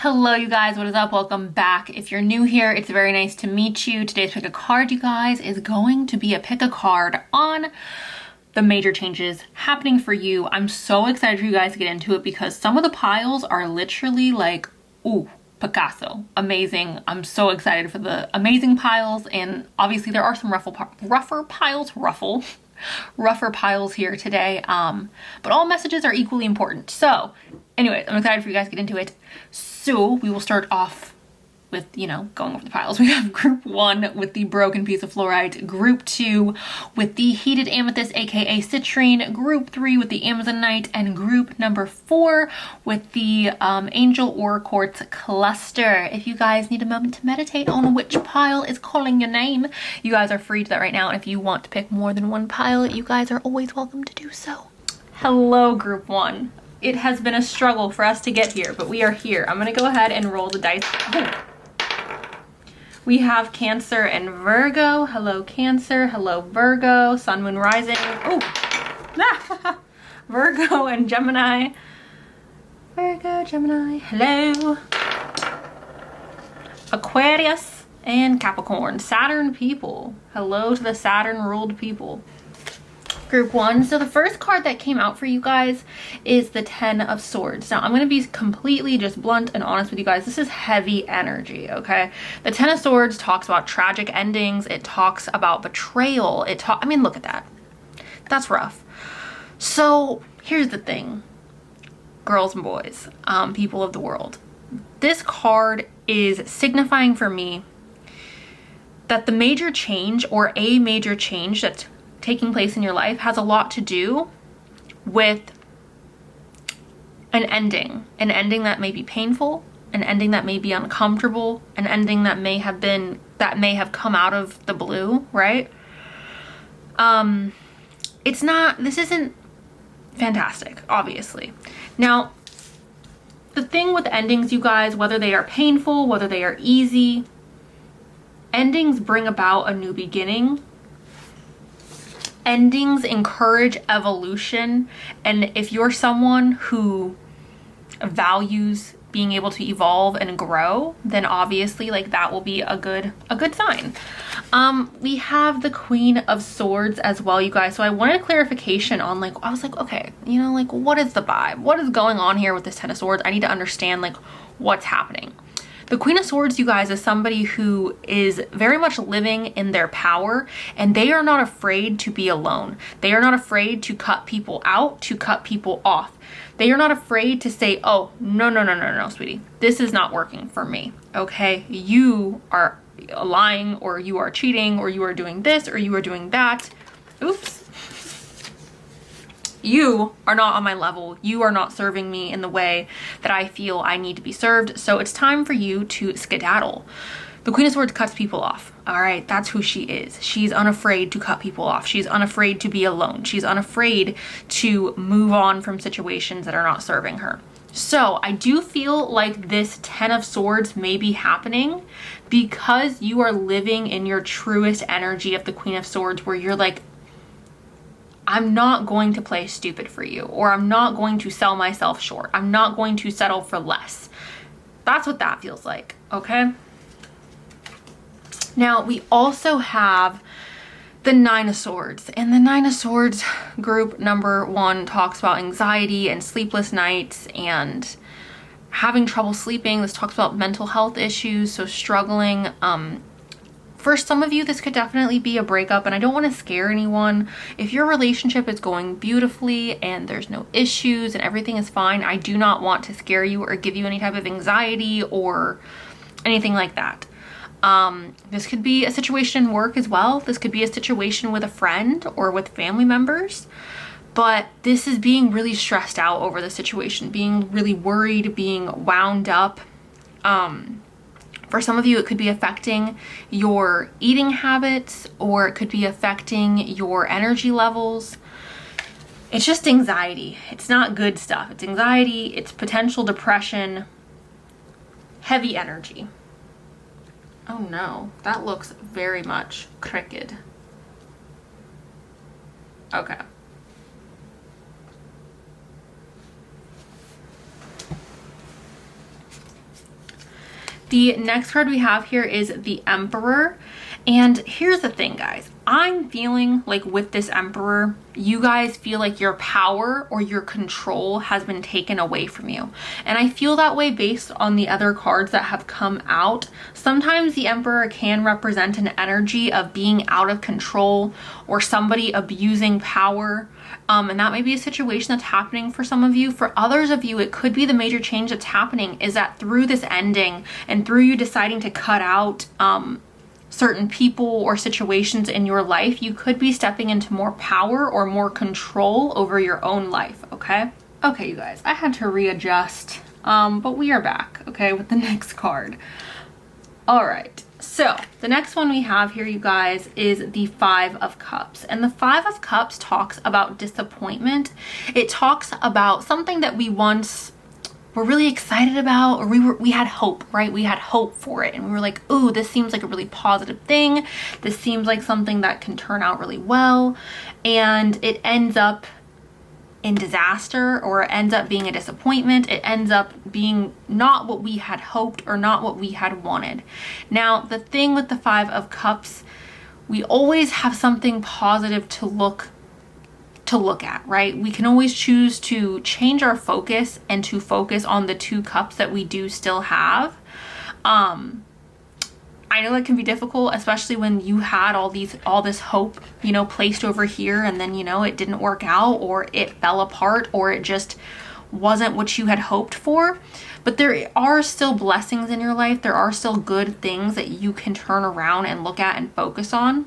Hello you guys, what is up? Welcome back. If you're new here, it's very nice to meet you. Today's pick a card, you guys, is going to be a pick a card on the major changes happening for you. I'm so excited for you guys to get into it because some of the piles are literally like, ooh, Picasso, amazing. I'm so excited for the amazing piles, and obviously there are some rougher piles here today, but all messages are equally important. So anyways, I'm excited for you guys to get into it. So we will start off with, going over the piles. We have group 1 with the broken piece of fluorite, group 2 with the heated amethyst, aka citrine, group 3 with the amazonite, and group number 4 with the angel ore quartz cluster. If you guys need a moment to meditate on which pile is calling your name, you guys are free to that right now. And if you want to pick more than one pile, you guys are always welcome to do so. Hello, group 1. It has been a struggle for us to get here, but we are here. I'm gonna go ahead and roll the dice. We have Cancer and Virgo. Hello, Cancer. Hello, Virgo. Sun, Moon, Rising. Oh, Virgo and Gemini. Virgo, Gemini. Hello. Aquarius and Capricorn. Saturn people. Hello to the Saturn ruled people. Group 1. So the first card that came out for you guys is the 10 of Swords. Now I'm going to be completely just blunt and honest with you guys. This is heavy energy, okay? The 10 of Swords talks about tragic endings. It talks about betrayal. I mean, look at that. That's rough. So here's the thing, girls and boys, people of the world. This card is signifying for me that the major change, or a major change that's taking place in your life, has a lot to do with an ending that may be painful, an ending that may be uncomfortable, an ending that may have come out of the blue, right? This isn't fantastic, obviously. Now, the thing with endings, you guys, whether they are painful, whether they are easy, endings bring about a new beginning. Endings encourage evolution, and if you're someone who values being able to evolve and grow, then obviously that will be a good sign. We have the Queen of Swords as well, you guys. So I wanted clarification on I was like, okay, what is the vibe? What is going on here with this 10 of Swords? I need to understand what's happening. The Queen of Swords, you guys, is somebody who is very much living in their power, and they are not afraid to be alone. They are not afraid to cut people out, to cut people off. They are not afraid to say, oh, no, sweetie, this is not working for me, okay? You are lying, or you are cheating, or you are doing this, or you are doing that. Oops. You are not on my level. You are not serving me in the way that I feel I need to be served. So it's time for you to skedaddle. The Queen of Swords cuts people off. All right, that's who she is. She's unafraid to cut people off. She's unafraid to be alone. She's unafraid to move on from situations that are not serving her. So I do feel like this 10 of Swords may be happening because you are living in your truest energy of the Queen of Swords, where you're like, I'm not going to play stupid for you, or I'm not going to sell myself short. I'm not going to settle for less. That's what that feels like, okay? Now, we also have the 9 of Swords, and the 9 of Swords group number 1 talks about anxiety and sleepless nights and having trouble sleeping. This talks about mental health issues, so struggling. For some of you, this could definitely be a breakup, and I don't want to scare anyone. If your relationship is going beautifully and there's no issues and everything is fine, I do not want to scare you or give you any type of anxiety or anything like that. This could be a situation in work as well. This could be a situation with a friend or with family members, but this is being really stressed out over the situation, being really worried, being wound up. For some of you, it could be affecting your eating habits, or it could be affecting your energy levels. It's just anxiety. It's not good stuff. It's anxiety. It's potential depression. Heavy energy. Oh no, that looks very much crooked. Okay. The next card we have here is the Emperor. And here's the thing, guys. I'm feeling like with this Emperor, you guys feel like your power or your control has been taken away from you. And I feel that way based on the other cards that have come out. Sometimes the Emperor can represent an energy of being out of control or somebody abusing power. And that may be a situation that's happening for some of you. For others of you, it could be the major change that's happening is that through this ending and through you deciding to cut out certain people or situations in your life, you could be stepping into more power or more control over your own life, okay? Okay, you guys, I had to readjust, but we are back, okay, with the next card. All right, so the next one we have here, you guys, is the Five of Cups. And the Five of Cups talks about disappointment. It talks about something that we once were really excited about, or we had hope, right? We had hope for it. And we were like, ooh, this seems like a really positive thing. This seems like something that can turn out really well. And it ends up in disaster, or it ends up being a disappointment. It ends up being not what we had hoped or not what we had wanted. Now, the thing with the Five of Cups, we always have something positive to look at, right? We can always choose to change our focus and to focus on the two cups that we do still have. I know that can be difficult, especially when you had all this hope, you know, placed over here, and then, you know, it didn't work out, or it fell apart, or it just wasn't what you had hoped for. But there are still blessings in your life. There are still good things that you can turn around and look at and focus on.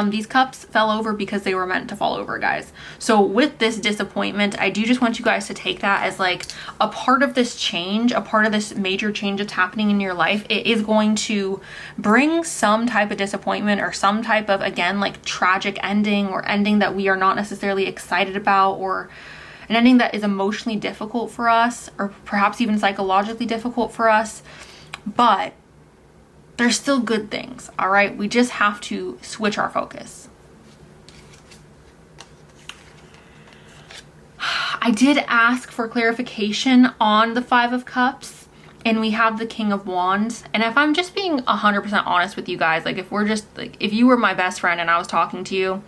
These cups fell over because they were meant to fall over, guys. So with this disappointment, I do just want you guys to take that as like a part of this change, a part of this major change that's happening in your life. It is going to bring some type of disappointment or some type of, again, like tragic ending, or ending that we are not necessarily excited about, or an ending that is emotionally difficult for us, or perhaps even psychologically difficult for us. But there's still good things, all right? We just have to switch our focus. I did ask for clarification on the Five of Cups, and we have the King of Wands. And if I'm just being 100% honest with you guys, like if you were my best friend and I was talking to you,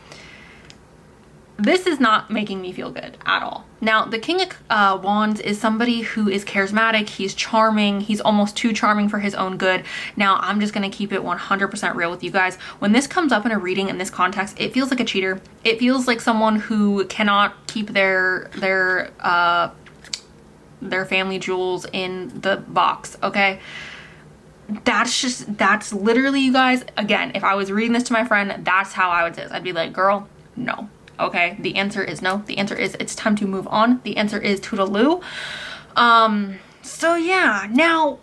this is not making me feel good at all. Now, the King of Wands is somebody who is charismatic. He's charming. He's almost too charming for his own good. Now, I'm just going to keep it 100% real with you guys. When this comes up in a reading in this context, it feels like a cheater. It feels like someone who cannot keep their family jewels in the box, okay? That's literally, you guys, again, if I was reading this to my friend, that's how I would say this. I'd be like, girl, no. Okay, the answer is no. The answer is it's time to move on. The answer is toodaloo. So yeah, now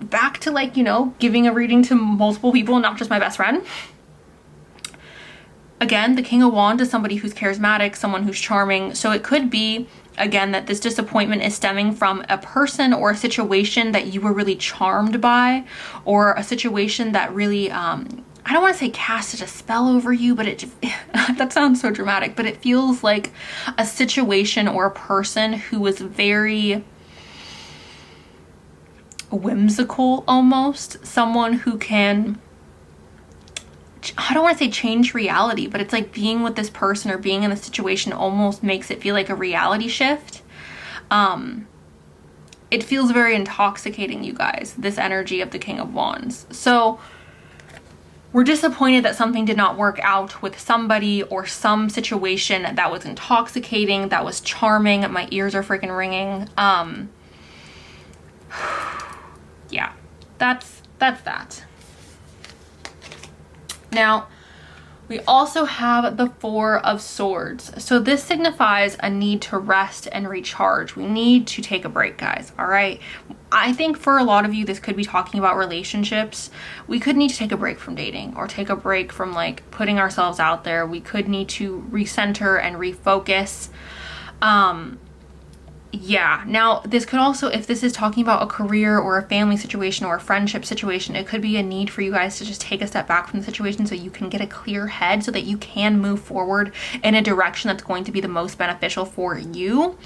back to, like, you know, giving a reading to multiple people, not just my best friend. Again, the King of Wands is somebody who's charismatic, someone who's charming. So it could be, again, that this disappointment is stemming from a person or a situation that you were really charmed by, or a situation that really, I don't want to say casted a spell over you, but that sounds so dramatic, but it feels like a situation or a person who was very whimsical almost. Someone who can, I don't want to say change reality, but it's like being with this person or being in a situation almost makes it feel like a reality shift. It feels very intoxicating, you guys, this energy of the King of Wands. So we're disappointed that something did not work out with somebody or some situation that was intoxicating, that was charming. My ears are freaking ringing. Yeah, that's that. Now, we also have the Four of Swords. So this signifies a need to rest and recharge. We need to take a break, guys, all right? I think for a lot of you, this could be talking about relationships. We could need to take a break from dating, or take a break from like putting ourselves out there. We could need to recenter and refocus. Yeah, now this could also, if this is talking about a career or a family situation or a friendship situation, it could be a need for you guys to just take a step back from the situation so you can get a clear head, so that you can move forward in a direction that's going to be the most beneficial for you.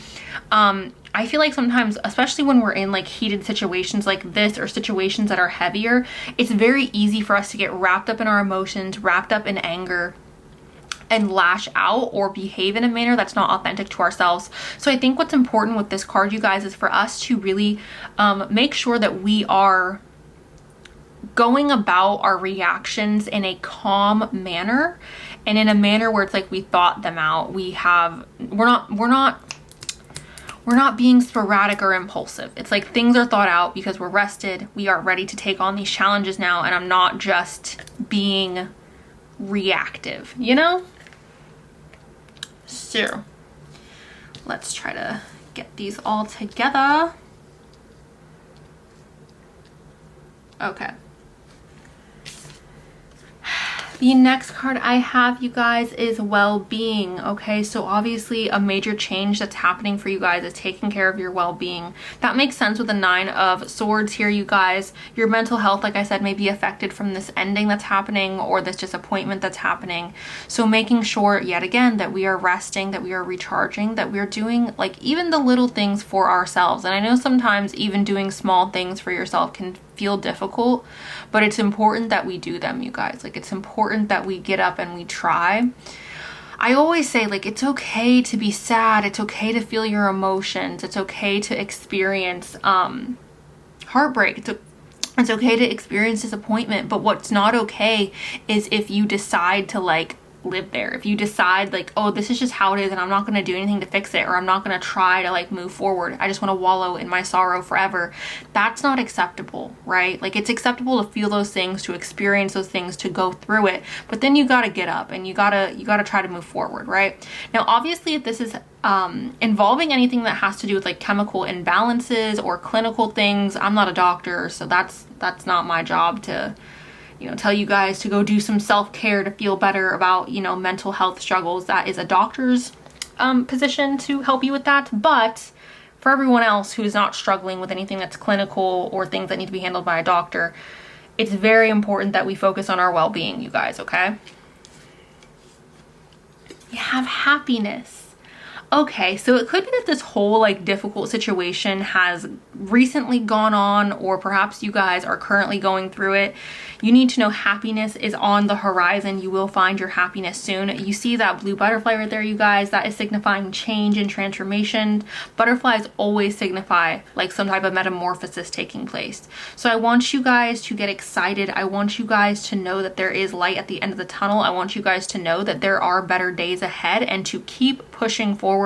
I feel like sometimes, especially when we're in like heated situations like this or situations that are heavier, it's very easy for us to get wrapped up in our emotions, wrapped up in anger, and lash out or behave in a manner that's not authentic to ourselves. So I think what's important with this card, you guys, is for us to really make sure that we are going about our reactions in a calm manner, and in a manner where it's like we thought them out. We're not being sporadic or impulsive. It's like things are thought out because we're rested. We are ready to take on these challenges now, and I'm not just being reactive, you know? So let's try to get these all together. Okay. The next card I have, you guys, is well-being. Okay, so obviously a major change that's happening for you guys is taking care of your well-being. That makes sense with the 9 of Swords here, you guys. Your mental health, like I said, may be affected from this ending that's happening or this disappointment that's happening. So making sure, yet again, that we are resting, that we are recharging, that we're doing like even the little things for ourselves. And I know sometimes even doing small things for yourself can feel difficult, but it's important that we do them, you guys. Like, it's important that we get up and we try. I always say, like, it's okay to be sad, it's okay to feel your emotions, it's okay to experience heartbreak, it's okay to experience disappointment. But what's not okay is if you decide to like live there. If you decide like, oh, this is just how it is and I'm not going to do anything to fix it, or I'm not going to try to like move forward, I just want to wallow in my sorrow forever, that's not acceptable, right? Like, it's acceptable to feel those things, to experience those things, to go through it, but then you got to get up and you got to try to move forward, right? Now obviously, if this is involving anything that has to do with like chemical imbalances or clinical things, I'm not a doctor, so that's not my job to, you know, tell you guys to go do some self-care to feel better about, you know, mental health struggles. That is a doctor's position to help you with that. But for everyone else who is not struggling with anything that's clinical or things that need to be handled by a doctor, it's very important that we focus on our well-being, you guys, okay? You have happiness. Okay, so it could be that this whole like difficult situation has recently gone on, or perhaps you guys are currently going through it. You need to know happiness is on the horizon. You will find your happiness soon. You see that blue butterfly right there, you guys? That is signifying change and transformation. Butterflies always signify like some type of metamorphosis taking place. So I want you guys to get excited. I want you guys to know that there is light at the end of the tunnel. I want you guys to know that there are better days ahead and to keep pushing forward.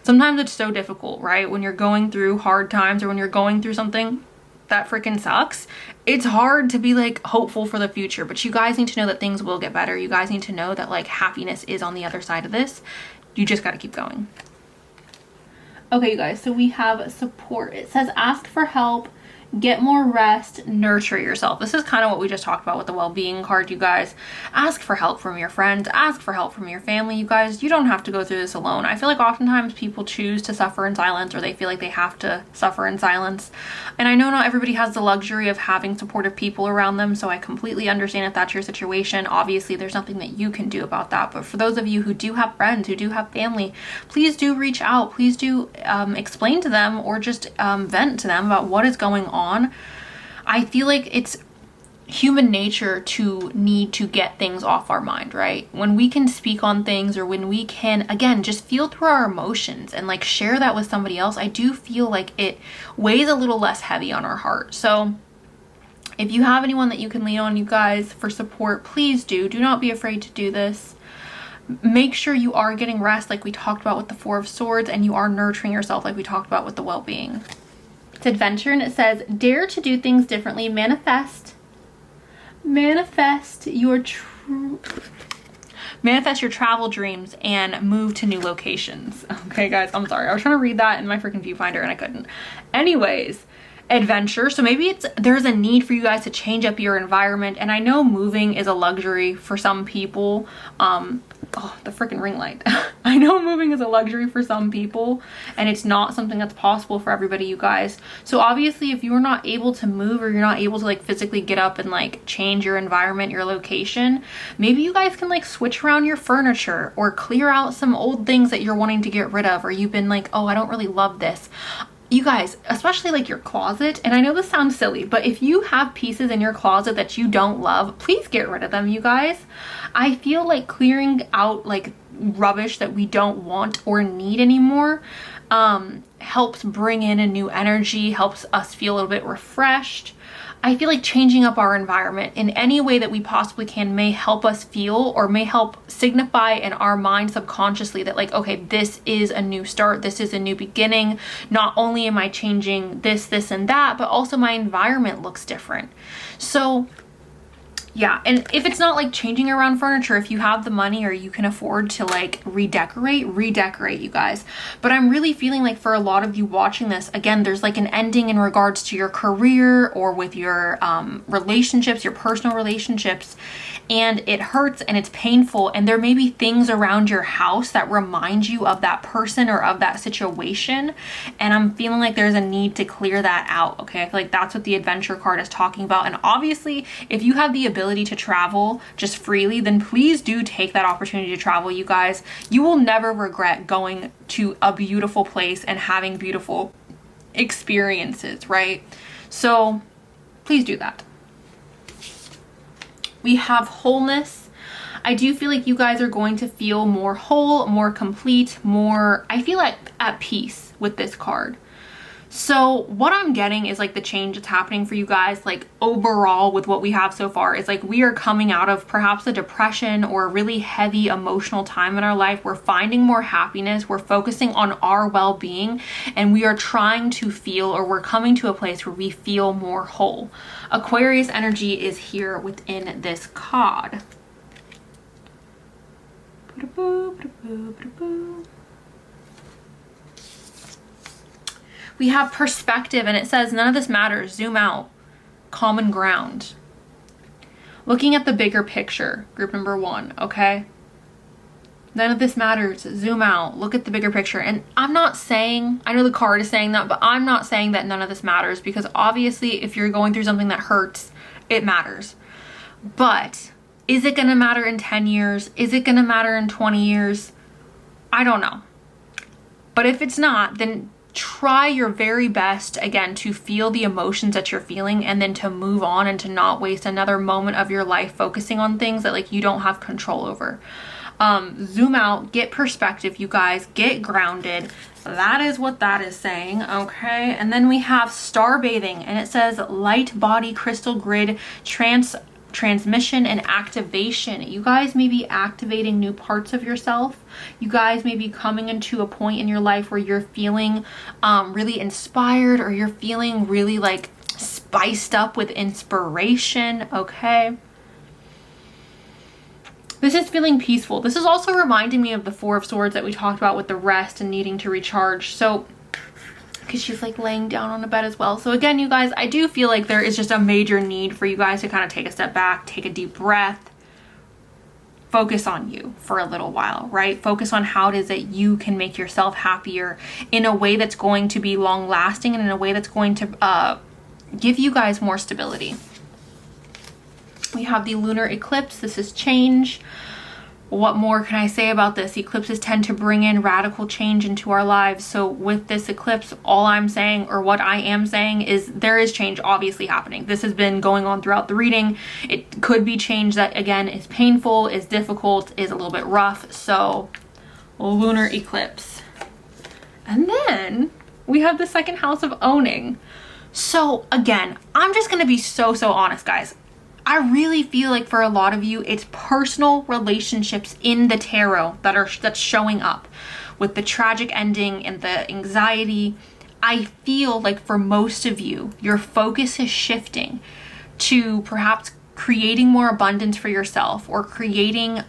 Sometimes it's so difficult, right? When you're going through hard times or when you're going through something that freaking sucks, it's hard to be like hopeful for the future, but you guys need to know that things will get better. You guys need to know that like happiness is on the other side of this. You just got to keep going. Okay, you guys, so we have support. It says ask for help, get more rest, nurture yourself. This is kind of what we just talked about with the well-being card, you guys. Ask for help from your friends, ask for help from your family, you guys. You don't have to go through this alone. I feel like oftentimes people choose to suffer in silence, or they feel like they have to suffer in silence. And I know not everybody has the luxury of having supportive people around them, so I completely understand if that's your situation. Obviously, there's nothing that you can do about that. But for those of you who do have friends, who do have family, please do reach out. Please do explain to them, or just vent to them about what is going on. I feel like it's human nature to need to get things off our mind, right? When we can speak on things, or when we can, again, just feel through our emotions and like share that with somebody else, I do feel like it weighs a little less heavy on our heart. So if you have anyone that you can lean on, you guys, for support, please do. Do not be afraid to do this. Make sure you are getting rest like we talked about with the 4 of Swords, and you are nurturing yourself like we talked about with the well-being. It's adventure, and it says dare to do things differently, manifest your travel dreams and move to new locations. Okay guys, I'm sorry, I was trying to read that in my freaking viewfinder and I couldn't. Anyways, adventure. So maybe there's a need for you guys to change up your environment, and I know moving is a luxury for some people. Oh, the freaking ring light. I know moving is a luxury for some people, and it's not something that's possible for everybody, you guys. So obviously, if you're not able to move, or you're not able to like physically get up and like change your environment, your location, maybe you guys can like switch around your furniture, or clear out some old things that you're wanting to get rid of, or you've been like, oh, I don't really love this. you guys, especially like your closet, and I know this sounds silly, but if you have pieces in your closet that you don't love, please get rid of them, you guys. I feel like clearing out like rubbish that we don't want or need anymore helps bring in a new energy, helps us feel a little bit refreshed. I feel like changing up our environment in any way that we possibly can may help us feel, or may help signify in our mind subconsciously that like, okay, this is a new start. This is a new beginning. Not only am I changing this, and that, but also my environment looks different. So yeah, and if it's not like changing around furniture, if you have the money or you can afford to like redecorate, you guys. But I'm really feeling like for a lot of you watching this, again, there's like an ending in regards to your career or with your relationships, your personal relationships, and it hurts and it's painful. And there may be things around your house that remind you of that person or of that situation. And I'm feeling like there's a need to clear that out. Okay, I feel like that's what the adventure card is talking about. And obviously, if you have the ability to travel just freely, then please do take that opportunity to travel, you guys. You will never regret going to a beautiful place and having beautiful experiences, right? So please do that. We have wholeness. I do feel like you guys are going to feel more whole, more complete, more, I feel like at peace with this card. So what I'm getting is like the change that's happening for you guys, like overall with what we have so far, is like we are coming out of perhaps a depression or a really heavy emotional time in our life. We're finding more happiness. We're focusing on our well-being, and we are trying to feel, or we're coming to a place where we feel more whole. Aquarius energy is here within this card. We have perspective, and it says none of this matters. Zoom out. Common ground. Looking at the bigger picture, group number 1, okay? None of this matters. Zoom out. Look at the bigger picture. And I'm not saying, I know the card is saying that, but I'm not saying that none of this matters, because obviously if you're going through something that hurts, it matters. But is it going to matter in 10 years? Is it going to matter in 20 years? I don't know. But if it's not, then try your very best, again, to feel the emotions that you're feeling, and then to move on and to not waste another moment of your life focusing on things that like you don't have control over. Zoom out, get perspective, you guys, get grounded. That is what that is saying, okay? And then we have star bathing, and it says light body crystal grid transmission and activation. You guys may be activating new parts of yourself. You guys may be coming into a point in your life where you're feeling really inspired, or you're feeling really like spiced up with inspiration, okay? This is feeling peaceful. This is also reminding me of the Four of Swords that we talked about with the rest and needing to recharge. So because she's like laying down on a bed as well. So again, you guys, I do feel like there is just a major need for you guys to kind of take a step back, take a deep breath, focus on you for a little while, right? Focus on how it is that you can make yourself happier in a way that's going to be long lasting, and in a way that's going to give you guys more stability. We have the lunar eclipse. This is change. What more can I say about this? Eclipses tend to bring in radical change into our lives. So with this eclipse, all I'm saying, or what I am saying, is there is change obviously happening. This has been going on throughout the reading. It could be change that, again, is painful, is difficult, is a little bit rough. So lunar eclipse. And then we have the second house of owning. So again, I'm just going to be so honest, guys. I really feel like for a lot of you, it's personal relationships in the tarot that's showing up with the tragic ending and the anxiety. I feel like for most of you, your focus is shifting to perhaps creating more abundance for yourself, or creating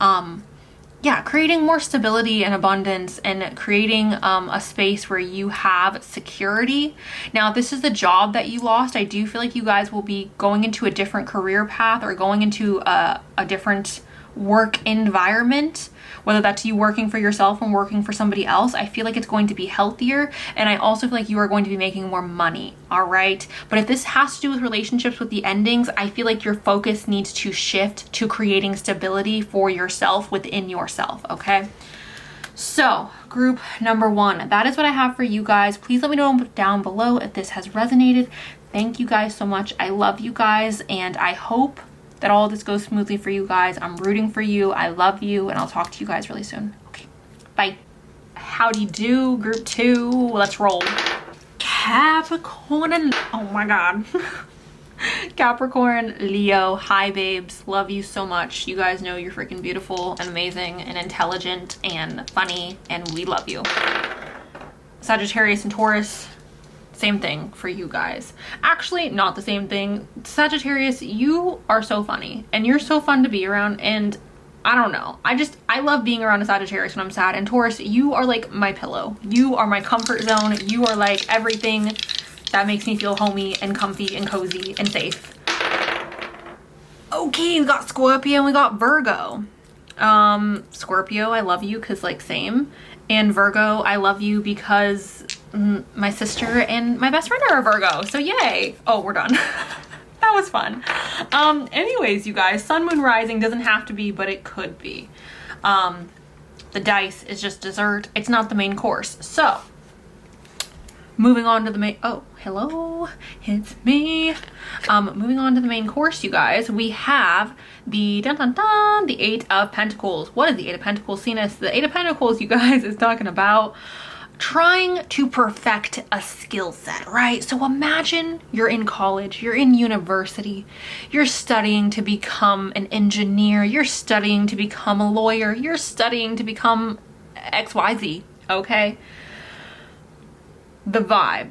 creating more stability and abundance, and creating a space where you have security. Now, if this is the job that you lost, I do feel like you guys will be going into a different career path, or going into a different work environment, whether that's you working for yourself and working for somebody else. I feel like it's going to be healthier, and I also feel like you are going to be making more money, all right? But if this has to do with relationships, with the endings, I feel like your focus needs to shift to creating stability for yourself within yourself, okay? So group number 1, that is what I have for you guys. Please let me know down below if this has resonated. Thank you guys so much. I love you guys, and I hope that all this goes smoothly for you guys. I'm rooting for you. I love you, and I'll talk to you guys really soon. Okay, bye. Howdy do, group 2. Let's roll. Capricorn and oh my god. Capricorn, Leo, hi babes, love you so much. You guys know you're freaking beautiful and amazing and intelligent and funny, and we love you. Sagittarius and Taurus, same thing for you guys. Actually, not the same thing. Sagittarius, you are so funny and you're so fun to be around, and I don't know, I love being around a Sagittarius when I'm sad. And Taurus, you are like my pillow. You are my comfort zone. You are like everything that makes me feel homey and comfy and cozy and safe. Okay, we got Scorpio and we got Virgo. Scorpio, I love you because like same. And Virgo, I love you because my sister and my best friend are a Virgo. So yay. Oh, we're done. That was fun. Anyways, you guys, sun, moon, rising doesn't have to be, but it could be. The dice is just dessert. It's not the main course. So moving on to the main, oh, hello, it's me. Moving on to the main course, you guys, we have the the 8 of Pentacles. What is the 8 of Pentacles, Cenus? The 8 of Pentacles, you guys, is talking about trying to perfect a skill set, right? So imagine you're in college, you're in university, you're studying to become an engineer, you're studying to become a lawyer, you're studying to become XYZ, okay? The vibe.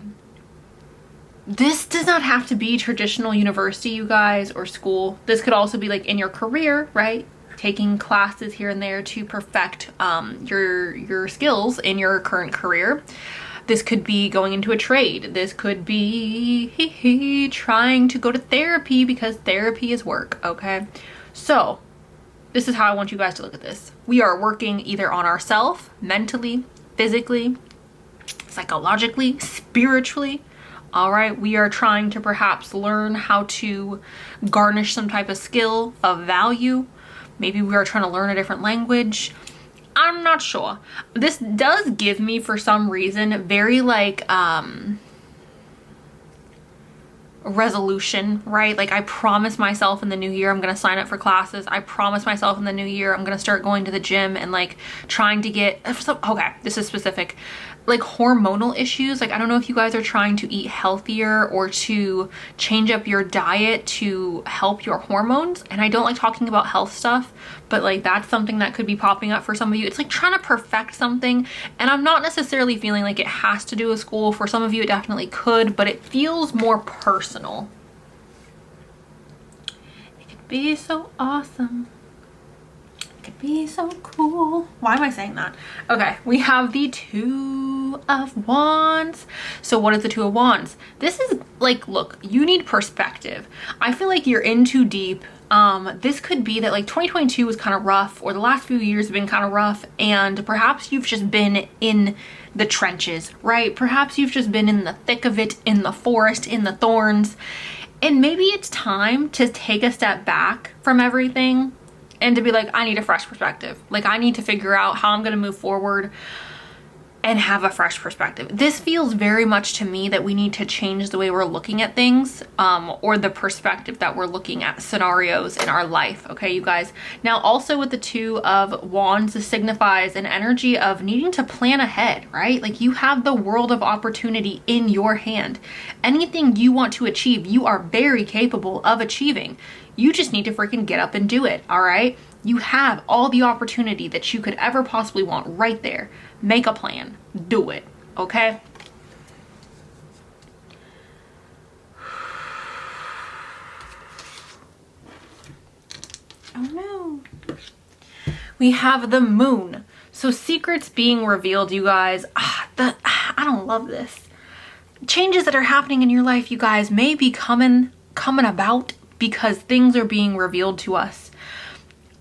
This does not have to be traditional university, you guys, or school. This could also be like in your career, right? Taking classes here and there to perfect your skills in your current career. This could be going into a trade. This could be trying to go to therapy because therapy is work, okay? So this is how I want you guys to look at this. We are working either on ourselves, mentally, physically, psychologically, spiritually. All right, we are trying to perhaps learn how to garnish some type of skill of value. Maybe we are trying to learn a different language. I'm not sure. This does give me, for some reason, very like resolution, right? Like I promise myself in the new year I'm gonna sign up for classes. I promise myself in the new year I'm gonna start going to the gym and like trying to get okay, this is specific, like hormonal issues. Like I don't know if you guys are trying to eat healthier or to change up your diet to help your hormones. And I don't like talking about health stuff, but like that's something that could be popping up for some of you. It's like trying to perfect something, and I'm not necessarily feeling like it has to do with school. For some of you it definitely could, but it feels more personal. It could be so awesome. Could be so cool. Why am I saying that? Okay, we have the 2 of Wands. So what is the 2 of Wands? This is like, look, you need perspective. I feel like you're in too deep. This could be that like 2022 was kind of rough, or the last few years have been kind of rough, and perhaps you've just been in the trenches, right? Perhaps you've just been in the thick of it, in the forest, in the thorns, and maybe it's time to take a step back from everything and to be like, I need a fresh perspective. Like I need to figure out how I'm going to move forward and have a fresh perspective. This feels very much to me that we need to change the way we're looking at things, or the perspective that we're looking at scenarios in our life. Okay, you guys. Now also with the 2 of Wands, this signifies an energy of needing to plan ahead, right? Like you have the world of opportunity in your hand. Anything you want to achieve, you are very capable of achieving. You just need to freaking get up and do it, all right? You have all the opportunity that you could ever possibly want right there. Make a plan. Do it, okay? Oh no. We have the Moon. So secrets being revealed, you guys. I don't love this. Changes that are happening in your life, you guys, may be coming about because things are being revealed to us.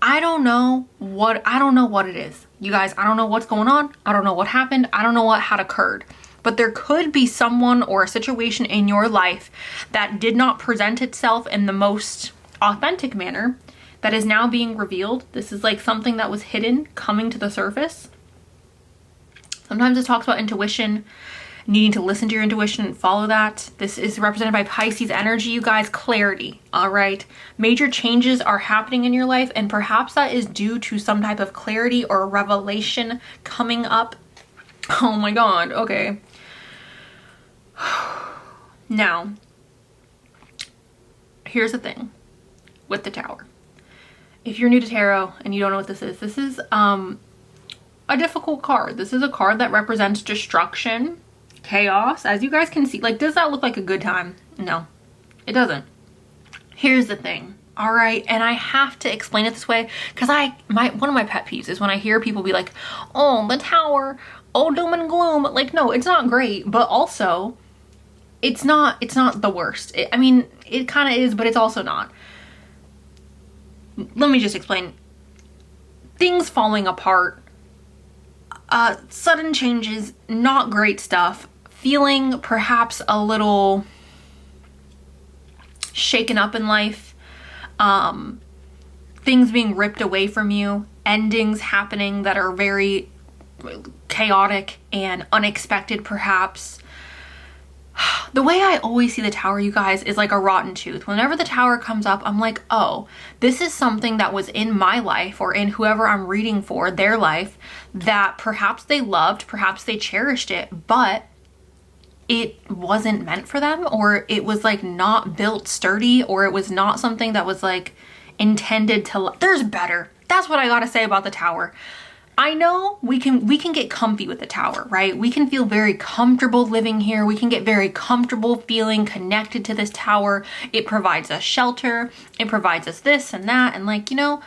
I don't know what it is. You guys, I don't know what's going on. I don't know what happened. I don't know what had occurred. But there could be someone or a situation in your life that did not present itself in the most authentic manner that is now being revealed. This is like something that was hidden coming to the surface. Sometimes it talks about intuition, needing to listen to your intuition and follow that. This is represented by Pisces energy, you guys. Clarity, all right? Major changes are happening in your life, and perhaps that is due to some type of clarity or revelation coming up. Oh my God, okay. Now, here's the thing with the Tower. If you're new to tarot and you don't know what this is a difficult card. This is a card that represents destruction, chaos. As you guys can see, like, does that look like a good time? No, it doesn't. Here's the thing, all right? And I have to explain it this way because one of my pet peeves is when I hear people be like, oh, the Tower, oh, doom and gloom. Like, no, it's not great, but also it's not the worst. I mean, it kind of is, but it's also not. Let me just explain. Things falling apart, sudden changes, not great stuff, feeling perhaps a little shaken up in life, things being ripped away from you, endings happening that are very chaotic and unexpected perhaps. The way I always see the Tower, you guys, is like a rotten tooth. Whenever the Tower comes up, I'm like, oh, this is something that was in my life or in whoever I'm reading for, their life, that perhaps they loved, perhaps they cherished it, but it wasn't meant for them, or it was like not built sturdy, or it was not something that was like intended to there's better. That's what I gotta say about the Tower. I know we can get comfy with the Tower, right? We can feel very comfortable living here. We can get very comfortable feeling connected to this Tower. It provides us shelter. It provides us this and that. And like, you know,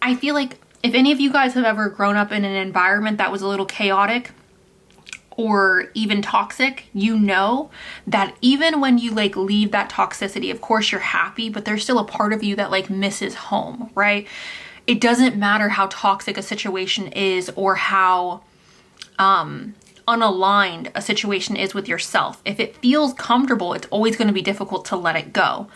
I feel like if any of you guys have ever grown up in an environment that was a little chaotic or even toxic, you know that even when you like leave that toxicity, of course you're happy, but there's still a part of you that like misses home, right? It doesn't matter how toxic a situation is or how unaligned a situation is with yourself. If it feels comfortable, it's always going to be difficult to let it go.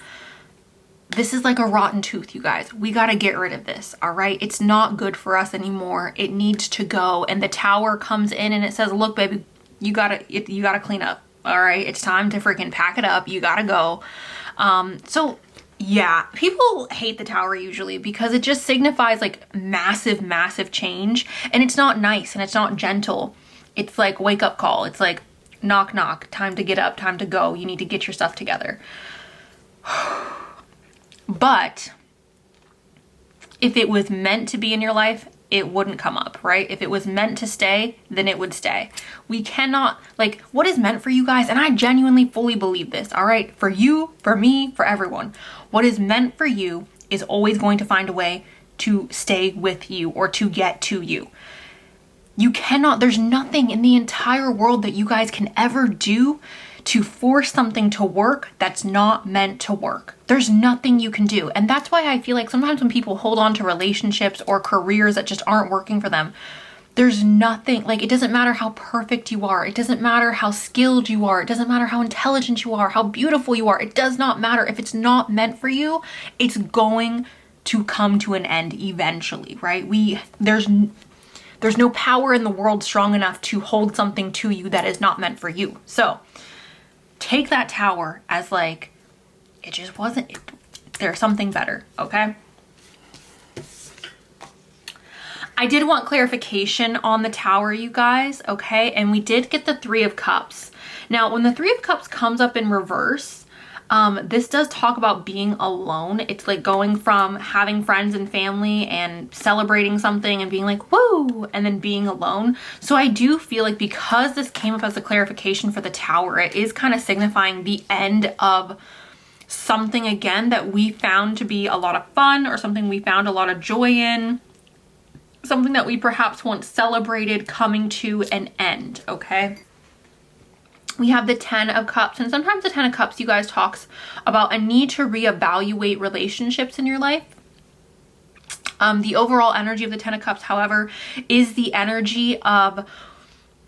This is like a rotten tooth, you guys. We got to get rid of this, all right? It's not good for us anymore. It needs to go. And the Tower comes in and it says, look, baby, you got to clean up, all right? It's time to freaking pack it up. You got to go. Yeah, people hate the Tower usually because it just signifies like massive, massive change, and it's not nice and it's not gentle. It's like wake up call. It's like knock, knock, time to get up, time to go. You need to get your stuff together. But if it was meant to be in your life, it wouldn't come up, right? If it was meant to stay, then it would stay. We cannot, like, what is meant for you guys, and I genuinely fully believe this, all right? For you, for me, for everyone. What is meant for you is always going to find a way to stay with you or to get to you. You cannot, there's nothing in the entire world that you guys can ever do to force something to work that's not meant to work. There's nothing you can do. And that's why I feel like sometimes when people hold on to relationships or careers that just aren't working for them, there's nothing, like, it doesn't matter how perfect you are. It doesn't matter how skilled you are. It doesn't matter how intelligent you are, how beautiful you are. It does not matter. If it's not meant for you, it's going to come to an end eventually, right? There's no power in the world strong enough to hold something to you that is not meant for you. So take that Tower as like, it just wasn't, there's something better, okay? I did want clarification on the Tower, you guys, okay? And we did get the Three of Cups. Now, when the Three of Cups comes up in reverse, this does talk about being alone. It's like going from having friends and family and celebrating something and being like, woo, and then being alone. So I do feel like because this came up as a clarification for the Tower, it is kind of signifying the end of something again that we found to be a lot of fun or something we found a lot of joy in. Something that we perhaps once celebrated coming to an end, okay? We have the Ten of Cups, and sometimes the Ten of Cups, you guys, talks about a need to reevaluate relationships in your life. The overall energy of the Ten of Cups, however, is the energy of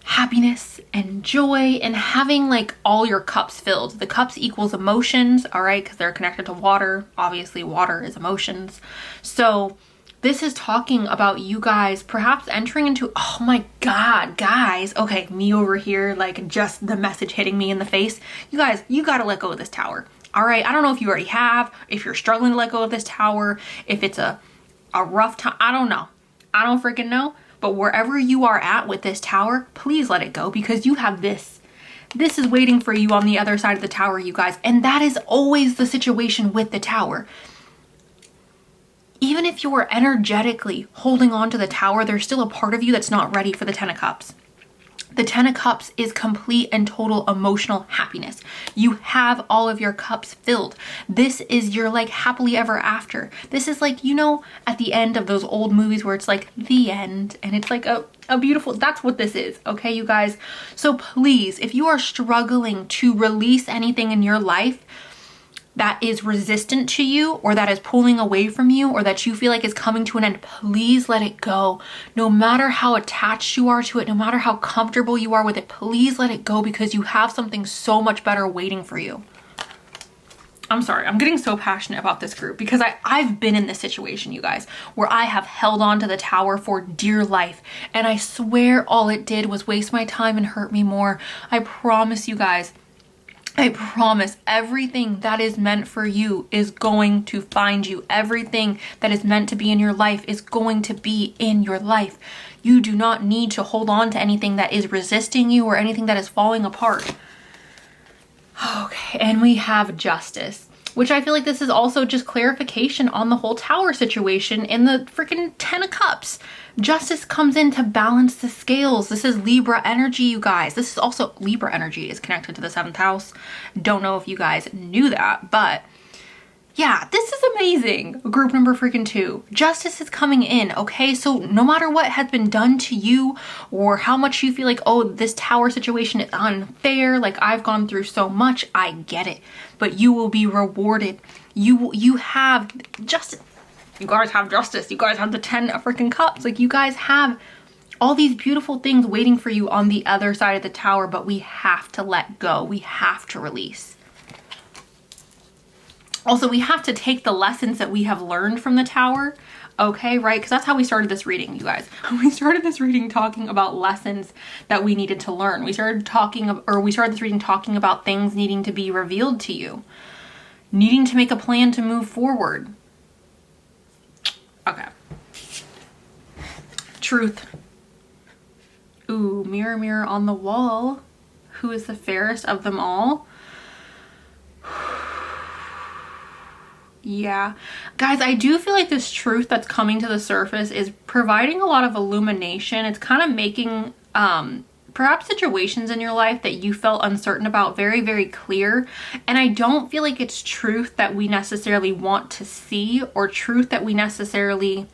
happiness and joy and having like all your cups filled. The cups equals emotions, all right, because they're connected to water. Obviously, water is emotions. So This is talking about you guys perhaps entering into, oh my God, guys. Okay, me over here, like just the message hitting me in the face. You guys, you got to let go of this tower. All right. I don't know if you already have, if you're struggling to let go of this tower, if it's a rough time. I don't know. I don't freaking know. But wherever you are at with this tower, please let it go, because you have this. This is waiting for you on the other side of the tower, you guys. And that is always the situation with the tower. Even if you're energetically holding on to the tower, there's still a part of you that's not ready for the 10 of Cups. The 10 of Cups is complete and total emotional happiness. You have all of your cups filled. This is your like happily ever after. This is like, you know, at the end of those old movies where it's like the end and it's like a beautiful, that's what this is. Okay, you guys. So please, if you are struggling to release anything in your life that is resistant to you, or that is pulling away from you, or that you feel like is coming to an end, please let it go. No matter how attached you are to it, no matter how comfortable you are with it, please let it go, because you have something so much better waiting for you. I'm sorry, I'm getting so passionate about this group because I've been in this situation, you guys, where I have held on to the tower for dear life, and I swear all it did was waste my time and hurt me more. I promise you guys, I promise everything that is meant for you is going to find you. Everything that is meant to be in your life is going to be in your life. You do not need to hold on to anything that is resisting you or anything that is falling apart. Okay, and we have Justice, which I feel like this is also just clarification on the whole tower situation in the freaking 10 of Cups. Justice comes in to balance the scales. This is Libra energy, you guys. This is also Libra energy is connected to the 7th house. Don't know if you guys knew that, but yeah, this is amazing. Group number freaking 2. Justice is coming in, okay? So no matter what has been done to you or how much you feel like, oh, this tower situation is unfair, like I've gone through so much, I get it. But you will be rewarded. You have justice. You guys have justice. You guys have the 10 of freaking Cups. Like you guys have all these beautiful things waiting for you on the other side of the tower, but we have to let go. We have to release. Also, we have to take the lessons that we have learned from the tower, okay, right? Because that's how we started this reading, you guys. We started this reading talking about lessons that we needed to learn. We started this reading talking about things needing to be revealed to you, needing to make a plan to move forward. Okay. Truth. Ooh, mirror, mirror on the wall. Who is the fairest of them all? Yeah. Guys, I do feel like this truth that's coming to the surface is providing a lot of illumination. It's kind of making perhaps situations in your life that you felt uncertain about very, very clear. And I don't feel like it's truth that we necessarily want to see, or truth that we necessarily,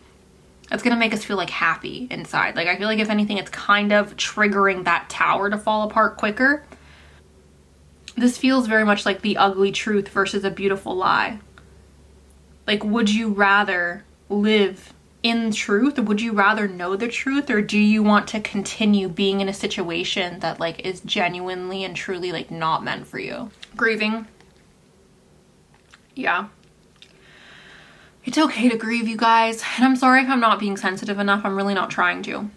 that's going to make us feel like happy inside. Like I feel like if anything, it's kind of triggering that tower to fall apart quicker. This feels very much like the ugly truth versus a beautiful lie. Like, would you rather live in truth? Would you rather know the truth? Or do you want to continue being in a situation that like is genuinely and truly like not meant for you? Grieving. Yeah. It's okay to grieve, you guys. And I'm sorry if I'm not being sensitive enough. I'm really not trying to.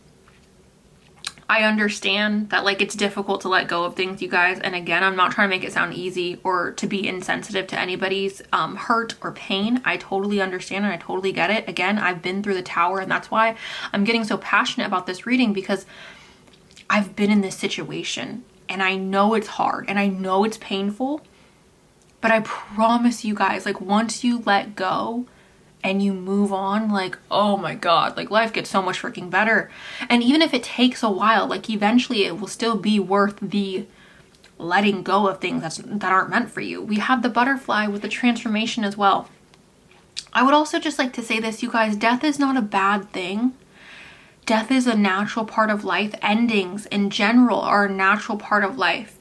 I understand that like it's difficult to let go of things, you guys. And again, I'm not trying to make it sound easy or to be insensitive to anybody's hurt or pain. I totally understand and I totally get it. Again, I've been through the tower, and that's why I'm getting so passionate about this reading, because I've been in this situation and I know it's hard and I know it's painful, but I promise you guys, like once you let go and you move on, like, oh my God, like life gets so much freaking better. And even if it takes a while, like eventually it will still be worth the letting go of things that aren't meant for you. We have the butterfly with the transformation as well. I would also just like to say this, you guys, death is not a bad thing. Death is a natural part of life. Endings in general are a natural part of life.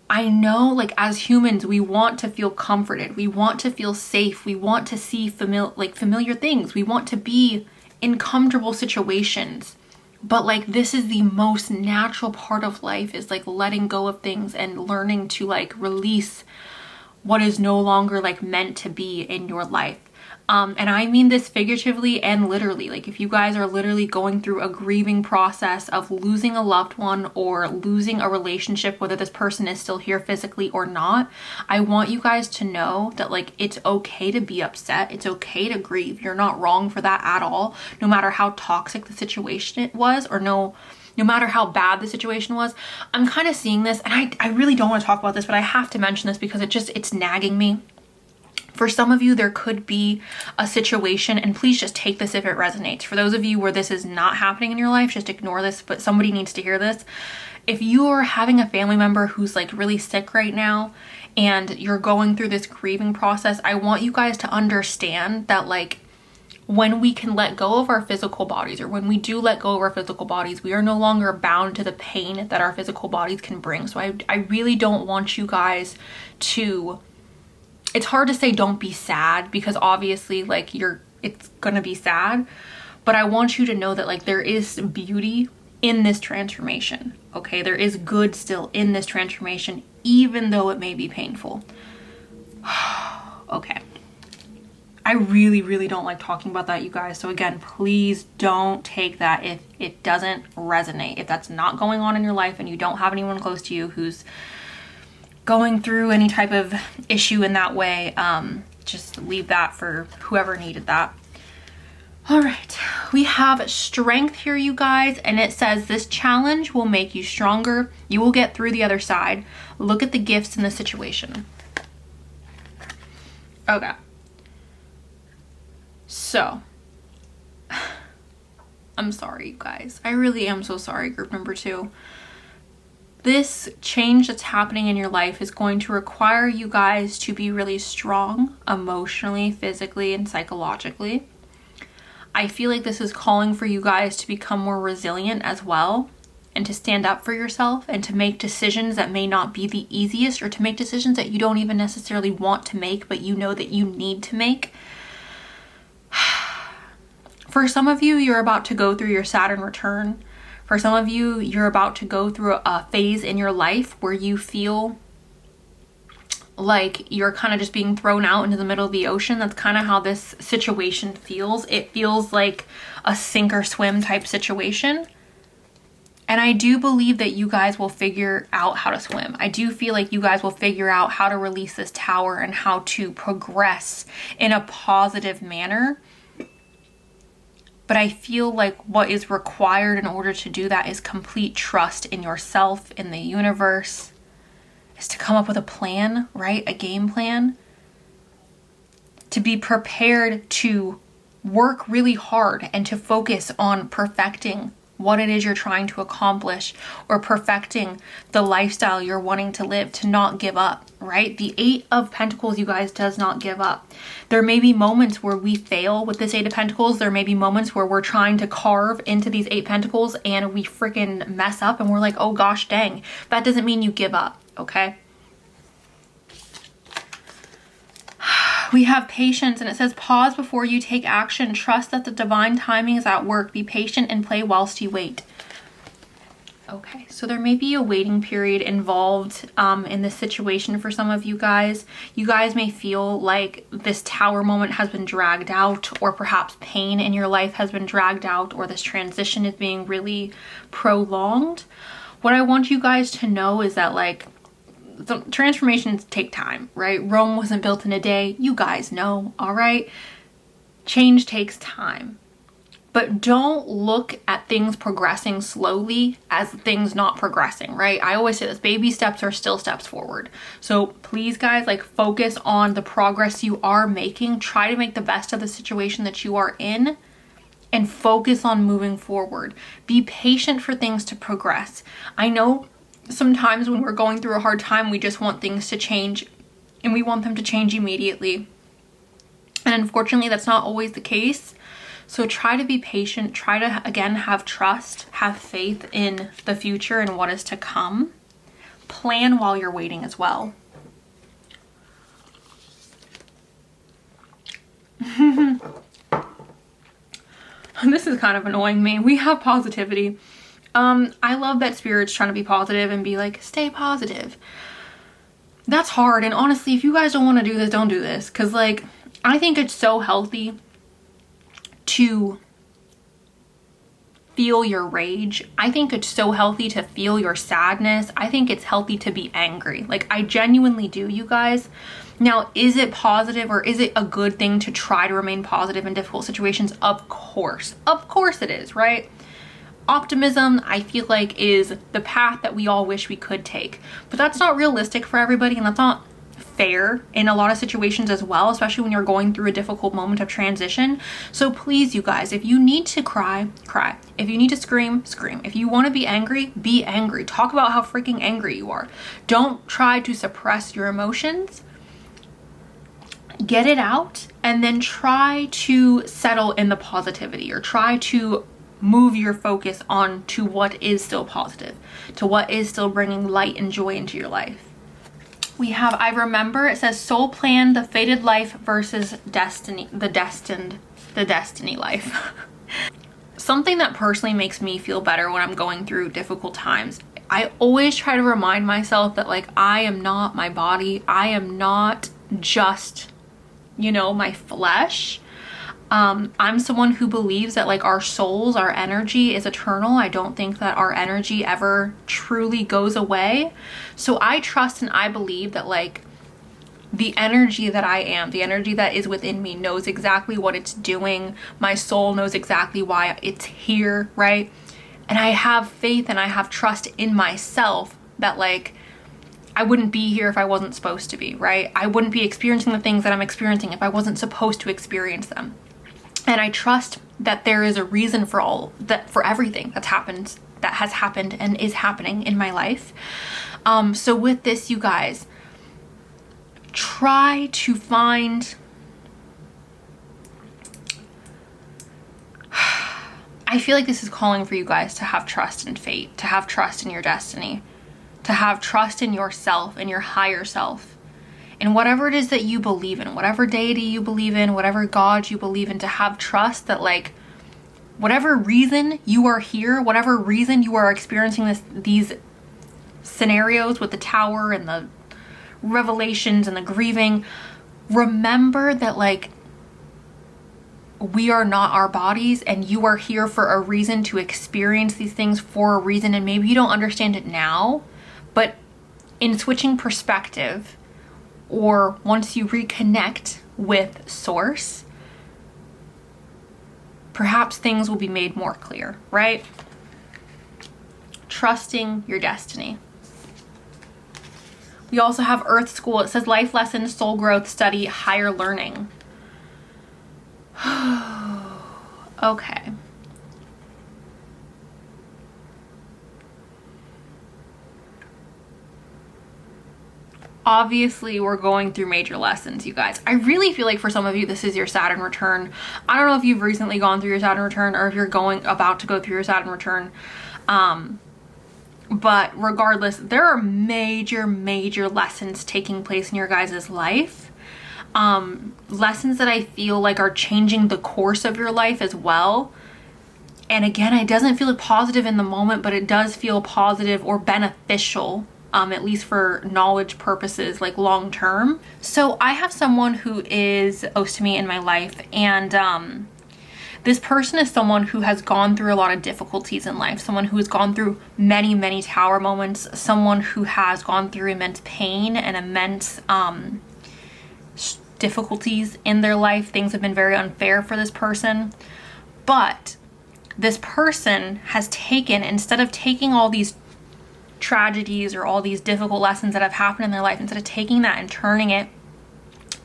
I know, like as humans, we want to feel comforted. We want to feel safe. We want to see familiar things. We want to be in comfortable situations. But like this is the most natural part of life, is like letting go of things and learning to like release what is no longer like meant to be in your life. And I mean this figuratively and literally. Like, if you guys are literally going through a grieving process of losing a loved one or losing a relationship, whether this person is still here physically or not, I want you guys to know that, like, it's okay to be upset. It's okay to grieve. You're not wrong for that at all. No matter how toxic the situation it was, or no matter how bad the situation was. I'm kind of seeing this, and I really don't want to talk about this, but I have to mention this because it's nagging me. For some of you, there could be a situation, and please just take this if it resonates. For those of you where this is not happening in your life, just ignore this, but somebody needs to hear this. If you are having a family member who's like really sick right now and you're going through this grieving process, I want you guys to understand that, like, when we can let go of our physical bodies, or when we do let go of our physical bodies, we are no longer bound to the pain that our physical bodies can bring. So I really don't want you guys to, it's hard to say don't be sad, because obviously, like, it's gonna be sad, but I want you to know that, like, there is beauty in this transformation, okay? There is good still in this transformation, even though it may be painful. Okay. I really, really don't like talking about that, you guys. So again, please don't take that if it doesn't resonate. If that's not going on in your life and you don't have anyone close to you who's going through any type of issue in that way, just leave that for whoever needed that. All right, we have strength here, you guys, and it says this challenge will make you stronger. You will get through the other side. Look at the gifts in the situation. Okay. So, I'm sorry, you guys. I really am so sorry, group number 2. This change that's happening in your life is going to require you guys to be really strong emotionally, physically, and psychologically. I feel like this is calling for you guys to become more resilient as well, and to stand up for yourself, and to make decisions that may not be the easiest, or to make decisions that you don't even necessarily want to make, but you know that you need to make. For some of you, you're about to go through your Saturn return. For some of you, you're about to go through a phase in your life where you feel like you're kind of just being thrown out into the middle of the ocean. That's kind of how this situation feels. It feels like a sink or swim type situation. And I do believe that you guys will figure out how to swim. I do feel like you guys will figure out how to release this tower and how to progress in a positive manner. But I feel like what is required in order to do that is complete trust in yourself, in the universe, is to come up with a plan, right? A game plan. To be prepared to work really hard and to focus on perfecting what it is you're trying to accomplish, or perfecting the lifestyle you're wanting to live, to not give up, right? The 8 of Pentacles, you guys, does not give up. There may be moments where we fail with this 8 of Pentacles. There may be moments where we're trying to carve into these 8 Pentacles and we freaking mess up and we're like, oh gosh, dang. That doesn't mean you give up, okay? We have patience, and it says pause before you take action. Trust that the divine timing is at work. Be patient and play whilst you wait. Okay, so there may be a waiting period involved in this situation for some of you guys. You guys may feel like this tower moment has been dragged out, or perhaps pain in your life has been dragged out, or this transition is being really prolonged. What I want you guys to know is that, like, the transformations take time, right? Rome wasn't built in a day. You guys know, all right? Change takes time. But don't look at things progressing slowly as things not progressing, right? I always say this, baby steps are still steps forward. So please, guys, like, focus on the progress you are making. Try to make the best of the situation that you are in, and focus on moving forward. Be patient for things to progress. I know sometimes when we're going through a hard time, we just want things to change, and we want them to change immediately. And unfortunately, that's not always the case. So try to be patient. Try to, again, have trust, have faith in the future and what is to come. Plan while you're waiting as well. This is kind of annoying me. We have positivity. I love that Spirit's trying to be positive and be like, stay positive. That's hard. And honestly, if you guys don't want to do this, don't do this. Because, like, I think it's so healthy to feel your rage. I think it's so healthy to feel your sadness. I think it's healthy to be angry. Like, I genuinely do, you guys. Now, is it positive, or is it a good thing to try to remain positive in difficult situations? Of course. Of course it is, right? Optimism, I feel like, is the path that we all wish we could take. But that's not realistic for everybody, and that's not fair in a lot of situations as well, especially when you're going through a difficult moment of transition. So please, you guys, if you need to cry, cry. If you need to scream, scream. If you want to be angry, be angry. Talk about how freaking angry you are. Don't try to suppress your emotions. Get it out, and then try to settle in the positivity, or try to move your focus on to what is still positive, to what is still bringing light and joy into your life. We have, I remember, it says soul plan, the fated life versus destiny, the destiny life. Something that personally makes me feel better when I'm going through difficult times, I always try to remind myself that, like, I am not my body. I am not just, you know, my flesh. I'm someone who believes that, like, our souls, our energy is eternal. I don't think that our energy ever truly goes away. So I trust and I believe that, like, the energy that I am, the energy that is within me, knows exactly what it's doing. My soul knows exactly why it's here, right? And I have faith and I have trust in myself that, like, I wouldn't be here if I wasn't supposed to be, right? I wouldn't be experiencing the things that I'm experiencing if I wasn't supposed to experience them. And I trust that there is a reason for all that, for everything that's happened, that has happened and is happening in my life. So with this, you guys, try to find, I feel like this is calling for you guys to have trust in fate, to have trust in your destiny, to have trust in yourself and your higher self. And whatever it is that you believe in, whatever deity you believe in, whatever God you believe in, to have trust that, like, whatever reason you are here, whatever reason you are experiencing these scenarios with the tower and the revelations and the grieving, remember that, like, we are not our bodies, and you are here for a reason, to experience these things for a reason. And maybe you don't understand it now, but in switching perspective, or once you reconnect with Source, perhaps things will be made more clear, right? Trusting your destiny. We also have Earth School. It says life lessons, soul growth, study, higher learning. Okay. Obviously, we're going through major lessons, you guys. I really feel like for some of you, this is your Saturn return. I don't know if you've recently gone through your Saturn return, or if you're about to go through your Saturn return. But regardless, there are major lessons taking place in your guys' life. Lessons that I feel like are changing the course of your life as well. And again, it doesn't feel positive in the moment, but it does feel positive or beneficial, at least for knowledge purposes, like long term. So I have someone who is close to me in my life, and this person is someone who has gone through a lot of difficulties in life, someone who has gone through many tower moments, someone who has gone through immense pain and immense difficulties in their life. Things have been very unfair for this person, but this person has taken, instead of taking all these tragedies or all these difficult lessons that have happened in their life, instead of taking that and turning it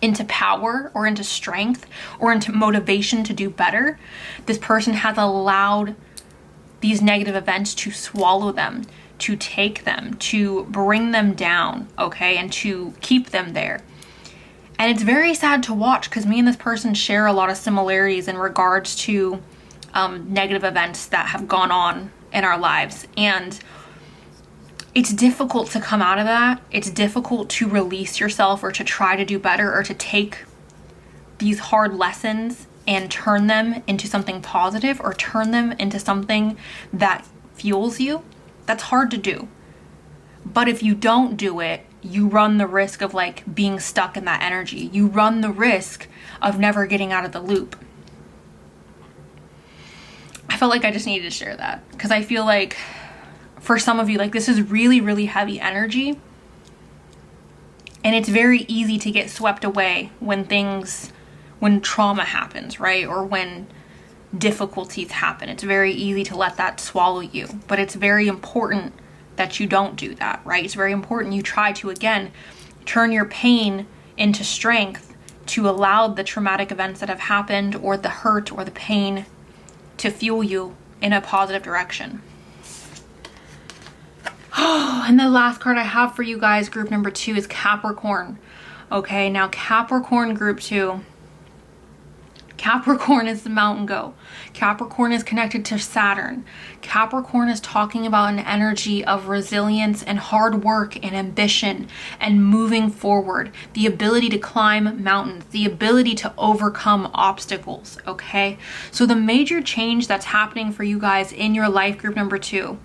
into power or into strength or into motivation to do better, this person has allowed these negative events to swallow them, to take them, to bring them down, okay, and to keep them there. And it's very sad to watch, because me and this person share a lot of similarities in regards to negative events that have gone on in our lives. And it's difficult to come out of that. It's difficult to release yourself, or to try to do better, or to take these hard lessons and turn them into something positive, or turn them into something that fuels you. That's hard to do. But if you don't do it, you run the risk of like being stuck in that energy. You run the risk of never getting out of the loop. I felt like I just needed to share that because I feel like for some of you, like this is really, really heavy energy. And it's very easy to get swept away when trauma happens, right? Or when difficulties happen. It's very easy to let that swallow you. But it's very important that you don't do that, right? It's very important you try to, again, turn your pain into strength to allow the traumatic events that have happened or the hurt or the pain to fuel you in a positive direction. Oh, and the last card I have for you guys, group number 2, is Capricorn. Okay, now Capricorn group 2. Capricorn is the mountain goat. Capricorn is connected to Saturn. Capricorn is talking about an energy of resilience and hard work and ambition and moving forward. The ability to climb mountains, the ability to overcome obstacles, okay? So the major change that's happening for you guys in your life, group number 2,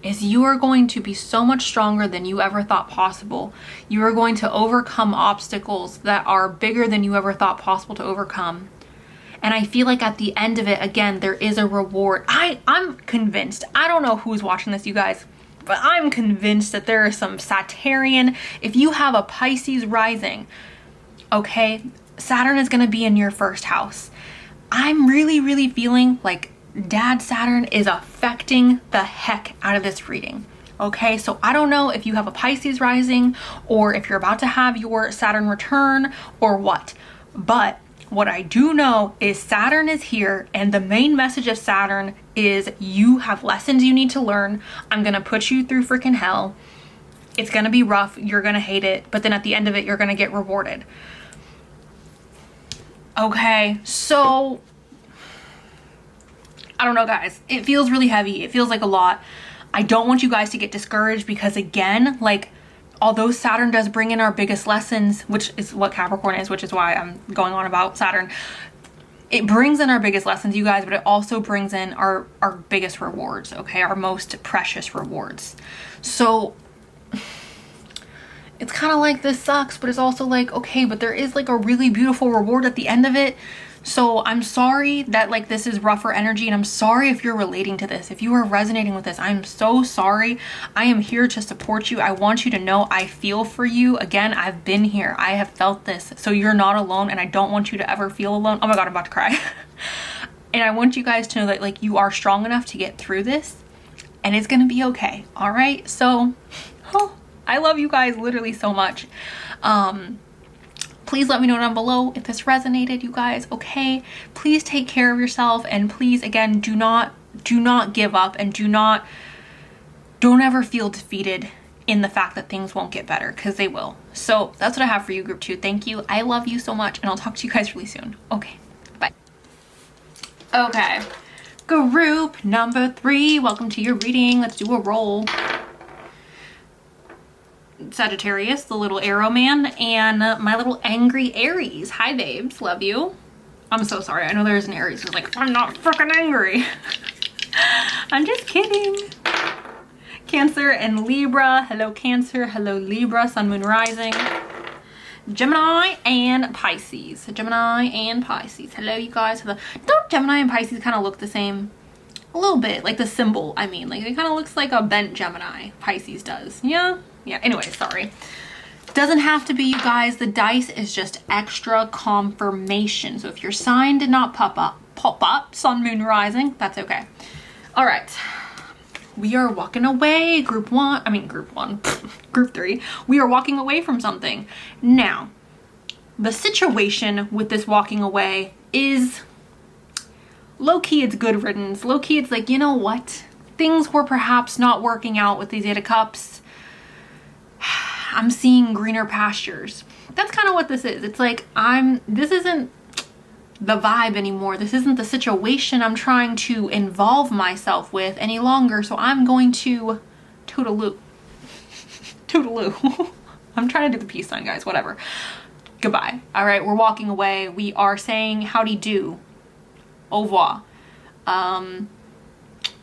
is you are going to be so much stronger than you ever thought possible. You are going to overcome obstacles that are bigger than you ever thought possible to overcome. And I feel like at the end of it, again, there is a reward. I'm convinced, I don't know who's watching this, you guys, but I'm convinced that there is some Saturnian, if you have a Pisces rising, okay, Saturn is going to be in your first house. I'm really, really feeling like Dad Saturn is affecting the heck out of this reading. Okay, so I don't know if you have a Pisces rising or if you're about to have your Saturn return or what, but what I do know is Saturn is here, and the main message of Saturn is you have lessons you need to learn. I'm gonna put you through freaking hell. It's gonna be rough, you're gonna hate it, but then at the end of it, you're gonna get rewarded. Okay, so I don't know, guys. It feels really heavy. It feels like a lot. I don't want you guys to get discouraged because, again, like, although Saturn does bring in our biggest lessons, which is what Capricorn is, which is why I'm going on about Saturn. It brings in our biggest lessons, you guys, but it also brings in our biggest rewards, okay? Our most precious rewards. So it's kind of like this sucks, but it's also like, okay, but there is like a really beautiful reward at the end of it. So I'm sorry that like this is rougher energy, and I'm sorry if you're relating to this. If you are resonating with this, I'm so sorry. I am here to support you. I want you to know I feel for you. Again, I've been here. I have felt this. So you're not alone, and I don't want you to ever feel alone. Oh my God, I'm about to cry. And I want you guys to know that like you are strong enough to get through this, and it's gonna be okay. All right. So I love you guys literally so much. Please let me know down below if this resonated, you guys, okay? Please take care of yourself, and please, again, do not give up, and don't ever feel defeated in the fact that things won't get better, because they will. So that's what I have for you, group 2. Thank you. I love you so much, and I'll talk to you guys really soon. Okay, bye. Okay, group number 3, welcome to your reading. Let's do a roll. Sagittarius, the little arrow man, and my little angry Aries. Hi babes, love you. I'm so sorry. I know there's an Aries who's like, I'm not freaking angry. I'm just kidding. Cancer and Libra. Hello Cancer, hello Libra, Sun, Moon, Rising. Gemini and Pisces. Gemini and Pisces. Hello you guys. Hello. Don't Gemini and Pisces kind of look the same? A little bit, like the symbol, I mean, like it kind of looks like a bent Gemini. Pisces does. Yeah, anyway, sorry. Doesn't have to be, you guys. The dice is just extra confirmation. So if your sign did not pop up, Sun, Moon, Rising, that's okay. All right. We are walking away, group 3. We are walking away from something. Now, the situation with this walking away is low-key, it's good riddance. Low-key, it's like, you know what? Things were perhaps not working out with these 8 of Cups. I'm seeing greener pastures. That's kind of what this is. It's like, this isn't the vibe anymore. This isn't the situation I'm trying to involve myself with any longer. So I'm going to toodaloo. Toodaloo. I'm trying to do the peace sign, guys, whatever. Goodbye. All right, we're walking away. We are saying howdy do. Au revoir.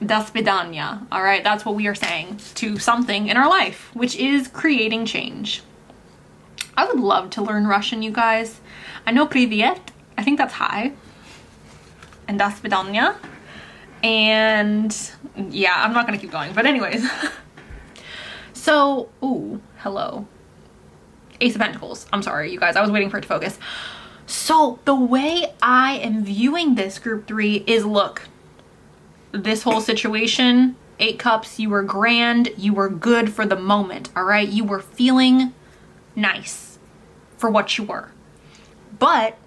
Do svidaniya. All right, that's what we are saying to something in our life, which is creating change. I would love to learn Russian, you guys. I know privyet. I think that's hi. And do svidaniya. And yeah, I'm not gonna keep going, but anyways. So, ooh, hello. Ace of Pentacles. I'm sorry, you guys. I was waiting for it to focus. So the way I am viewing this group 3 is, look, this whole situation, 8 cups, you were grand, you were good for the moment, all right? You were feeling nice for what you were. But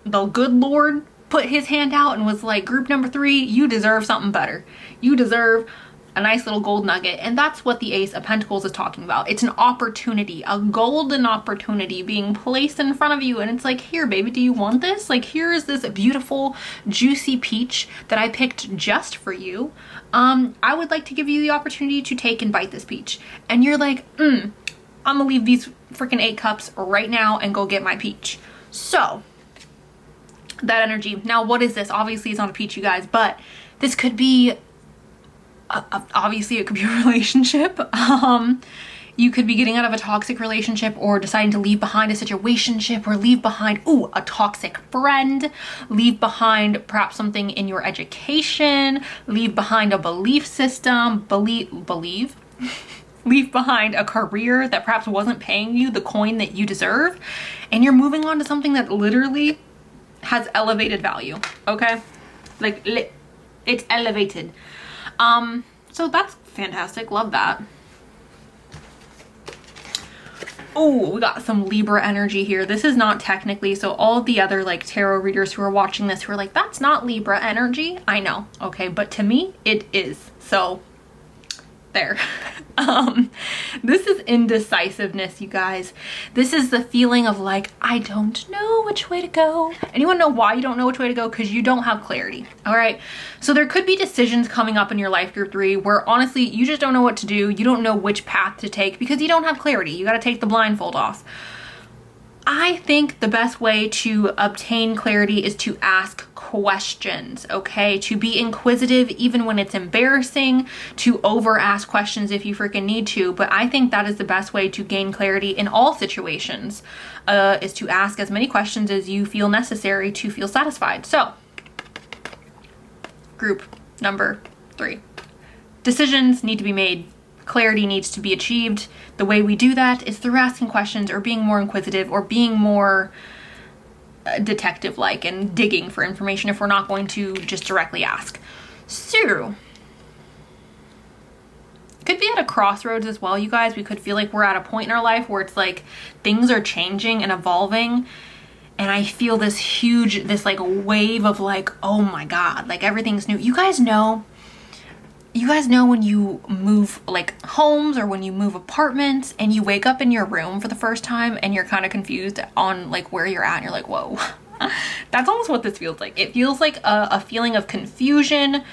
the good Lord put his hand out and was like, group number 3, you deserve something better. You deserve a nice little gold nugget. And that's what the Ace of Pentacles is talking about. It's an opportunity, a golden opportunity being placed in front of you. And it's like, here, baby, do you want this? Like, here is this beautiful, juicy peach that I picked just for you. I would like to give you the opportunity to take and bite this peach. And you're like, I'm gonna leave these freaking 8 cups right now and go get my peach. So that energy. Now, what is this? Obviously, it's not a peach, you guys, but this could be obviously it could be a relationship. You could be getting out of a toxic relationship or deciding to leave behind a situationship or leave behind, a toxic friend, leave behind perhaps something in your education, leave behind a belief system, leave behind a career that perhaps wasn't paying you the coin that you deserve. And you're moving on to something that literally has elevated value. Okay. Like it's elevated. So that's fantastic. Love that. Oh, we got some Libra energy here. This is not technically, so all of the other like tarot readers who are watching this who are like, that's not Libra energy. I know. Okay. But to me, it is. So there. This is indecisiveness, you guys. This is the feeling of like, I don't know which way to go. Anyone know why you don't know which way to go? Because you don't have clarity. All right. So there could be decisions coming up in your life, group 3, where honestly, you just don't know what to do. You don't know which path to take because you don't have clarity. You got to take the blindfold off. I think the best way to obtain clarity is to ask questions, okay? To be inquisitive even when it's embarrassing, to over ask questions if you freaking need to. But I think that is the best way to gain clarity in all situations, is to ask as many questions as you feel necessary to feel satisfied. So, group number 3. Decisions need to be made. Clarity needs to be achieved. The way we do that is through asking questions or being more inquisitive or being more detective-like and digging for information if we're not going to just directly ask. So, could be at a crossroads as well, you guys. We could feel like we're at a point in our life where it's like things are changing and evolving. And I feel this huge, this like wave of like, oh my God, like everything's new. You guys know when you move like homes or when you move apartments and you wake up in your room for the first time and you're kind of confused on like where you're at and you're like, whoa. That's almost what this feels like. It feels like a feeling of confusion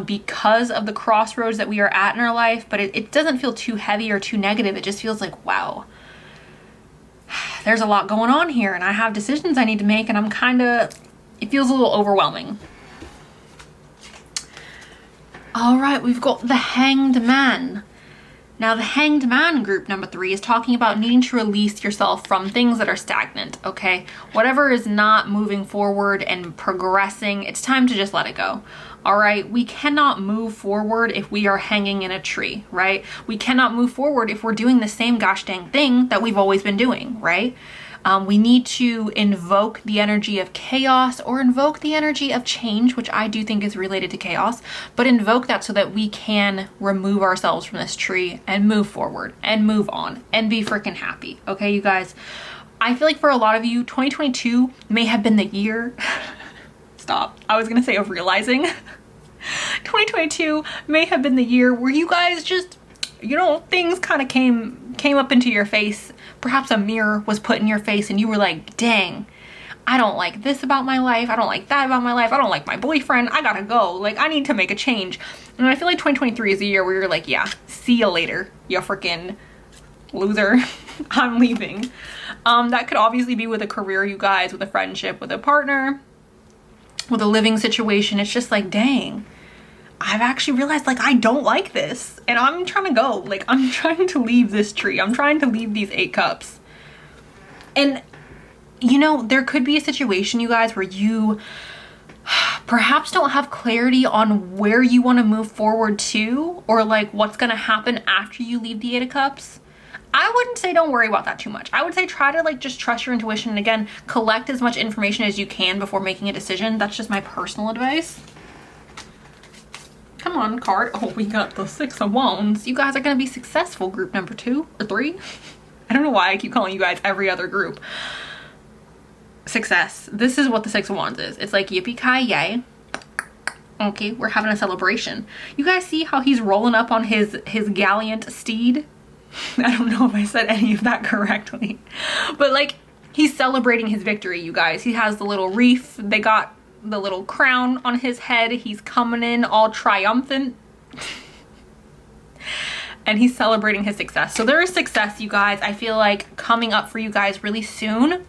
because of the crossroads that we are at in our life, but it doesn't feel too heavy or too negative. It just feels like, wow, there's a lot going on here and I have decisions I need to make and it feels a little overwhelming. All right, we've got the Hanged Man. Now, the Hanged Man, group number 3, is talking about needing to release yourself from things that are stagnant, okay? Whatever is not moving forward and progressing, it's time to just let it go. All right, we cannot move forward if we are hanging in a tree, right? We cannot move forward if we're doing the same gosh dang thing that we've always been doing, right? We need to invoke the energy of chaos or invoke the energy of change, which I do think is related to chaos, but invoke that so that we can remove ourselves from this tree and move forward and move on and be freaking happy. Okay, you guys, I feel like for a lot of you, 2022 may have been the year. Stop. I was going to say of realizing. 2022 may have been the year where you guys just, things kind of came up into your face. Perhaps a mirror was put in your face and you were like, dang, I don't like this about my life. I don't like that about my life. I don't like my boyfriend. I gotta go. Like, I need to make a change. And I feel like 2023 is the year where you're like, yeah, see you later, you freaking loser. I'm leaving. That could obviously be with a career, you guys, with a friendship, with a partner, with a living situation. It's just like, dang, I've actually realized like I don't like this and I'm trying to go. Like I'm trying to leave this tree. I'm trying to leave these 8 cups. And you know, there could be a situation, you guys, where you perhaps don't have clarity on where you want to move forward to, or like what's going to happen after you leave the 8 of cups. I wouldn't say don't worry about that too much. I would say try to like just trust your intuition and again, collect as much information as you can before making a decision. That's just my personal advice. Come on, card. Oh, we got the 6 of Wands. You guys are going to be successful, group number 2 or 3. I don't know why I keep calling you guys every other group. Success. This is what the 6 of Wands is. It's like yippee-ki-yay. Okay, we're having a celebration. You guys see how he's rolling up on his gallant steed? I don't know if I said any of that correctly. But like, he's celebrating his victory, you guys. He has the little wreath. They got the little crown on his head. He's coming in all triumphant. And he's celebrating his success. So there is success, you guys, I feel like coming up for you guys really soon.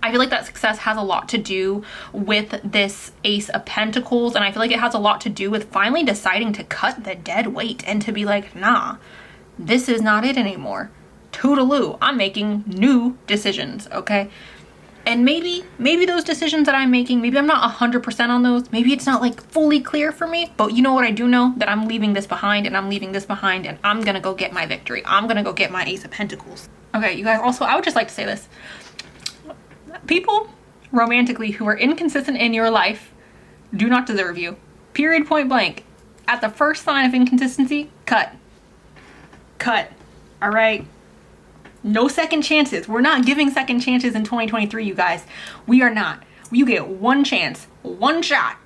I feel like that success has a lot to do with this Ace of Pentacles. And I feel like it has a lot to do with finally deciding to cut the dead weight and to be like, nah, this is not it anymore. Toodaloo, I'm making new decisions, okay? And maybe those decisions that I'm making, maybe I'm not 100% on those. Maybe it's not like fully clear for me, but you know what I do know? That I'm leaving this behind and I'm leaving this behind and I'm gonna go get my victory. I'm gonna go get my Ace of Pentacles. Okay, you guys, also, I would just like to say this. People romantically who are inconsistent in your life do not deserve you. Period, point blank. At the first sign of inconsistency, cut. Cut. All right? No second chances. We're not giving second chances in 2023, you guys. We are not. You get one chance, one shot.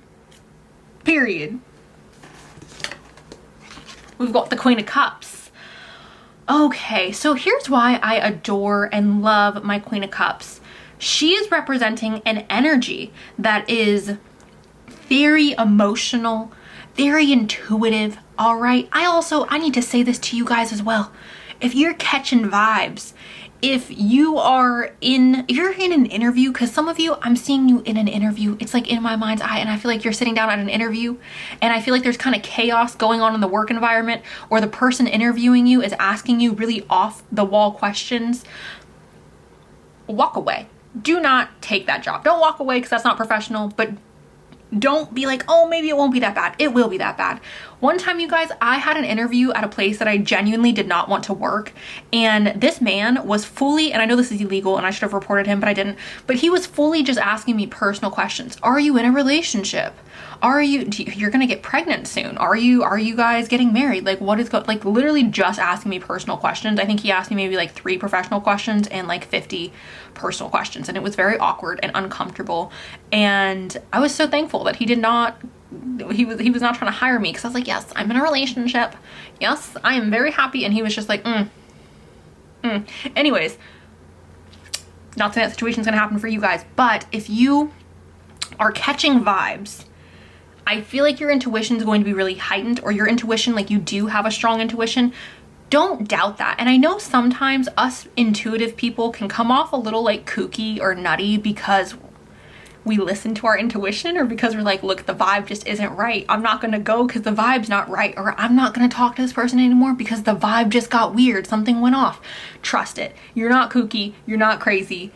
Period. We've got the Queen of Cups. Okay, so here's why I adore and love my Queen of Cups. She is representing an energy that is very emotional, very intuitive, all right? I need to say this to you guys as well. If you're catching vibes, if you're in an interview, because some of you, I'm seeing you in an interview, it's like in my mind's eye, and I feel like you're sitting down at an interview, and I feel like there's kind of chaos going on in the work environment, or the person interviewing you is asking you really off the wall questions. Walk away. Do not take that job. Don't walk away because that's not professional, but don't be like, oh, maybe it won't be that bad. It will be that bad. One time, you guys, I had an interview at a place that I genuinely did not want to work. And this man was fully, and I know this is illegal and I should have reported him, but I didn't, but he was fully just asking me personal questions. Are you in a relationship? You're gonna get pregnant soon. Are you guys getting married? Like like literally just asking me personal questions. I think he asked me maybe like 3 professional questions and like 50 personal questions. And it was very awkward and uncomfortable. And I was so thankful that he was not trying to hire me, because I was like, yes, I'm in a relationship. Yes, I am very happy. And he was just like, Anyways, not saying that situation's gonna happen for you guys, but if you are catching vibes, I feel like your intuition is going to be really heightened, or your intuition, like you do have a strong intuition. Don't doubt that. And I know sometimes us intuitive people can come off a little like kooky or nutty because we listen to our intuition, or because we're like, look, the vibe just isn't right. I'm not going to go because the vibe's not right. Or I'm not going to talk to this person anymore because the vibe just got weird. Something went off. Trust it. You're not kooky. You're not crazy.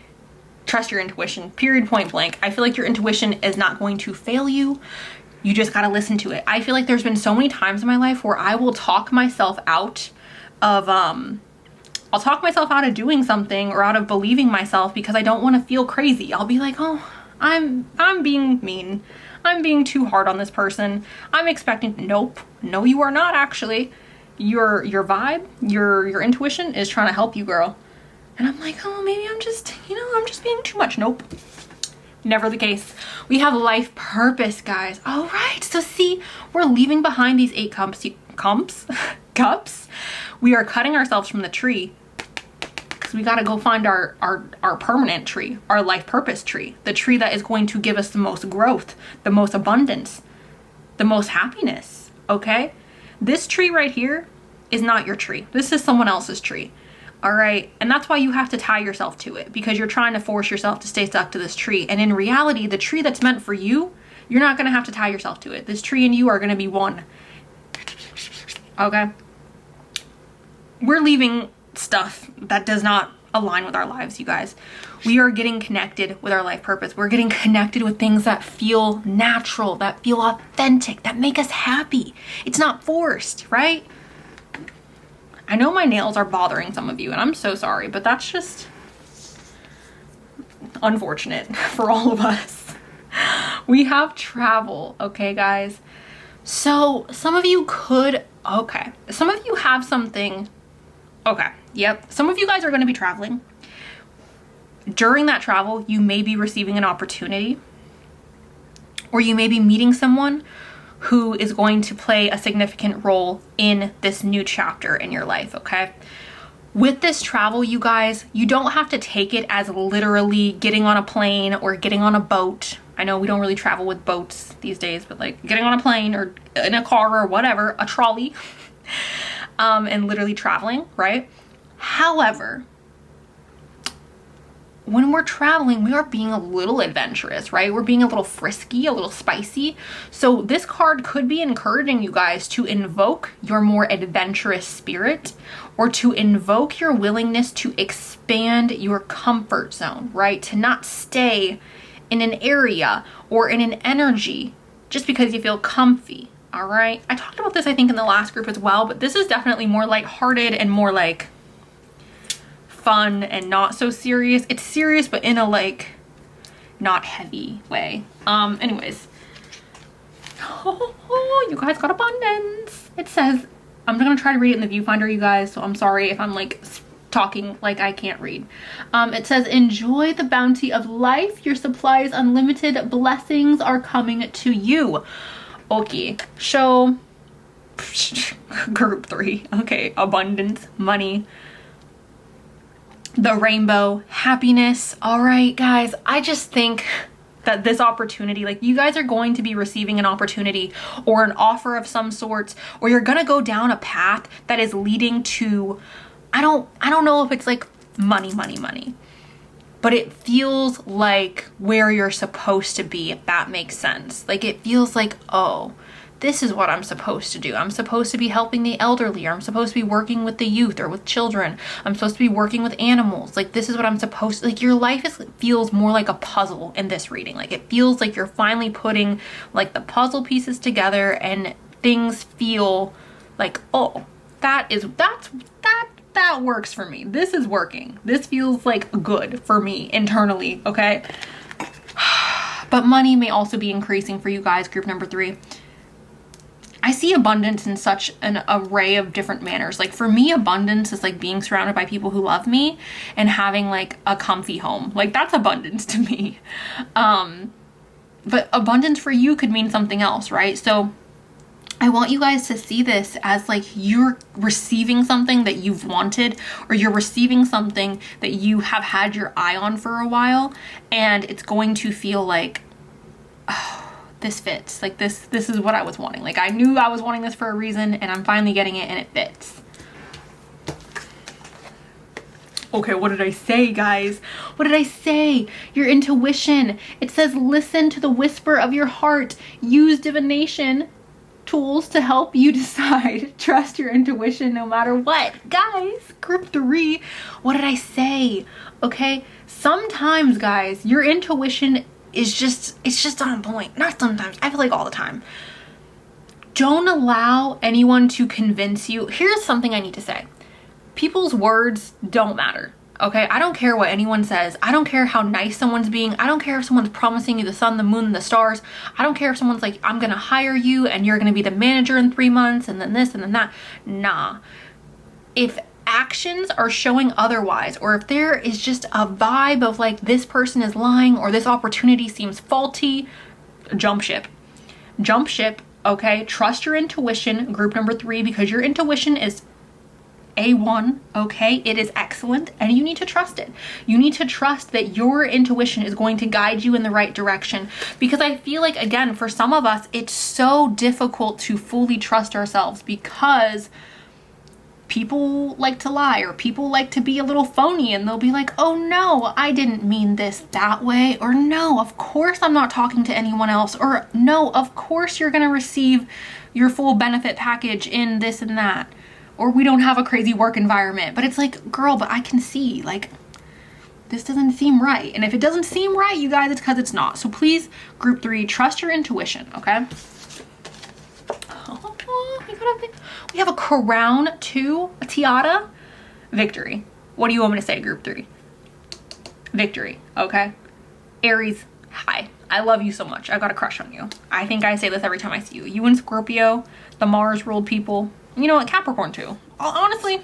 Trust your intuition. Period, point blank. I feel like your intuition is not going to fail you. You just got to listen to it. I feel like there's been so many times in my life where I will talk myself out of, I'll talk myself out of doing something or out of believing myself because I don't want to feel crazy. I'll be like, oh, I'm being mean. I'm being too hard on this person. I'm expecting, nope. No, you are not actually. Your vibe, your intuition is trying to help you, girl. And I'm like, oh, maybe I'm just being too much. Nope. Never the case. We have life purpose, guys. All right. So see, we're leaving behind these 8 cups. We are cutting ourselves from the tree. So we got to go find our permanent tree, our life purpose tree, the tree that is going to give us the most growth, the most abundance, the most happiness. Okay. This tree right here is not your tree. This is someone else's tree. All right. And that's why you have to tie yourself to it, because you're trying to force yourself to stay stuck to this tree. And in reality, the tree that's meant for you, You're not going to have to tie yourself to it. This tree and you are going to be one. Okay? We're leaving stuff that does not align with our lives, you guys. We are getting connected with our life purpose. We're getting connected with things that feel natural, that feel authentic, that make us happy. It's not forced, right? I know my nails are bothering some of you, and I'm so sorry, but that's just unfortunate for all of us. We have travel, okay, guys? So some of you could, okay. Some of you have something, okay, yep. Some of you guys are going to be traveling. During that travel, you may be receiving an opportunity, or you may be meeting someone who is going to play a significant role in this new chapter in your life, okay? With this travel, you guys, you don't have to take it as literally getting on a plane or getting on a boat. I know we don't really travel with boats these days, but like getting on a plane or in a car or whatever, a trolley, and literally traveling, right? However, when we're traveling, we are being a little adventurous, right? We're being a little frisky, a little spicy. So this card could be encouraging you guys to invoke your more adventurous spirit, or to invoke your willingness to expand your comfort zone, right? To not stay in an area or in an energy just because you feel comfy, all right? I talked about this, I think, in the last group as well, but this is definitely more lighthearted and more like fun and not so serious. It's serious, but in a like not heavy way. Anyways, you guys got abundance. It says, I'm gonna try to read it in the viewfinder, you guys, so I'm sorry if I'm like talking like I can't read. It says, enjoy the bounty of life. Your supply is unlimited. Blessings are coming to you. Okay, so group 3. Okay, abundance, money, the rainbow, happiness. All right, guys, I just think that this opportunity, like you guys are going to be receiving an opportunity or an offer of some sorts, or you're gonna go down a path that is leading to, I don't know if it's like money, but it feels like where you're supposed to be, if that makes sense. Like it feels like, oh, this is what I'm supposed to do. I'm supposed to be helping the elderly, or I'm supposed to be working with the youth or with children. I'm supposed to be working with animals. Like this is what I'm supposed to, like your life feels more like a puzzle in this reading. Like it feels like you're finally putting like the puzzle pieces together, and things feel like, oh, that works for me. This is working. This feels like good for me internally, okay? But money may also be increasing for you guys, group number 3. I see abundance in such an array of different manners. Like for me, abundance is like being surrounded by people who love me and having like a comfy home. Like that's abundance to me. But abundance for you could mean something else, right? So I want you guys to see this as like you're receiving something that you've wanted, or you're receiving something that you have had your eye on for a while, and it's going to feel like, oh, this fits. Like this is what I was wanting. Like I knew I was wanting this for a reason, and I'm finally getting it, and it fits. Okay, what did I say, guys? What did I say? Your intuition. It says, listen to the whisper of your heart. Use divination tools to help you decide. Trust your intuition no matter what. Guys, group 3, what did I say? Okay, sometimes, guys, your intuition is just, it's just on point. Not sometimes, I feel like all the time. Don't allow anyone to convince you. Here's something I need to say. People's words don't matter, okay? I don't care what anyone says. I don't care how nice someone's being. I don't care if someone's promising you the sun, the moon, and the stars. I don't care if someone's like, I'm gonna hire you and you're gonna be the manager in 3 months and then this and then that. Nah. If actions are showing otherwise, or if there is just a vibe of like this person is lying or this opportunity seems faulty, jump ship. Jump ship, okay? Trust your intuition, group number 3, because your intuition is A1, okay? It is excellent, and you need to trust it. You need to trust that your intuition is going to guide you in the right direction, because I feel like, again, for some of us, it's so difficult to fully trust ourselves because people like to lie, or people like to be a little phony, and they'll be like, oh no, I didn't mean this that way, or no, of course I'm not talking to anyone else, or no, of course you're gonna receive your full benefit package in this and that, or we don't have a crazy work environment. But it's like, girl, but I can see, like, this doesn't seem right. And if it doesn't seem right, you guys, it's because it's not. So please, group 3, trust your intuition, okay? We have a crown, 2, a tiara, victory. What do you want me to say, group 3? Victory, okay? Aries, hi. I love you so much. I got a crush on you. I think I say this every time I see you. You and Scorpio, the Mars ruled people. You know what? Capricorn too. Honestly,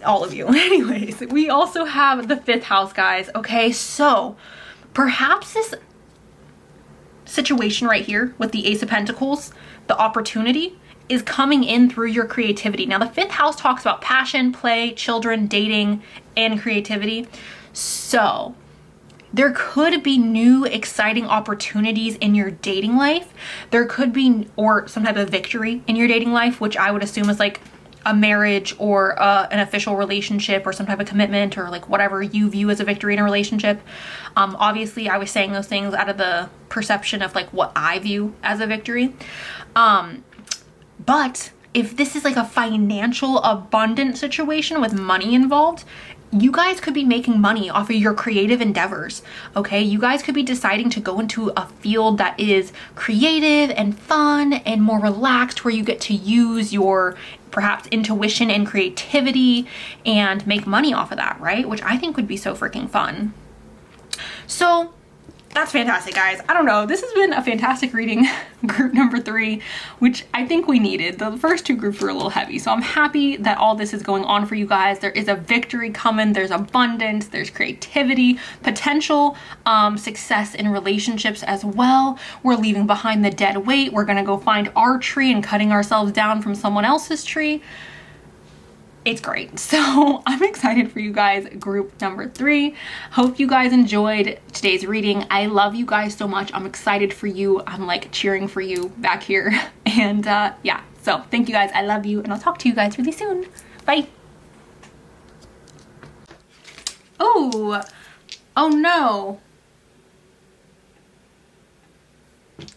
all of you. Anyways, we also have the 5th house, guys. Okay, so perhaps this situation right here with the Ace of Pentacles, the opportunity is coming in through your creativity. Now, the 5th house talks about passion, play, children, dating, and creativity. So there could be new exciting opportunities in your dating life. There could be, or some type of victory in your dating life, which I would assume is like a marriage or an official relationship or some type of commitment, or like whatever you view as a victory in a relationship. Obviously I was saying those things out of the perception of like what I view as a victory. But if this is like a financial abundant situation with money involved, you guys could be making money off of your creative endeavors, okay? You guys could be deciding to go into a field that is creative and fun and more relaxed, where you get to use your perhaps intuition and creativity and make money off of that, right? Which I think would be so freaking fun. So that's fantastic, guys. I don't know. This has been a fantastic reading, group number 3, which I think we needed. The first 2 groups were a little heavy, so I'm happy that all this is going on for you guys. There is a victory coming. There's abundance. There's creativity, potential success in relationships as well. We're leaving behind the dead weight. We're going to go find our tree and cutting ourselves down from someone else's tree. It's great. So I'm excited for you guys, group number 3. Hope you guys enjoyed today's reading. I love you guys so much. I'm excited for you. I'm like cheering for you back here. And yeah, so thank you guys. I love you, and I'll talk to you guys really soon. Bye. Oh no.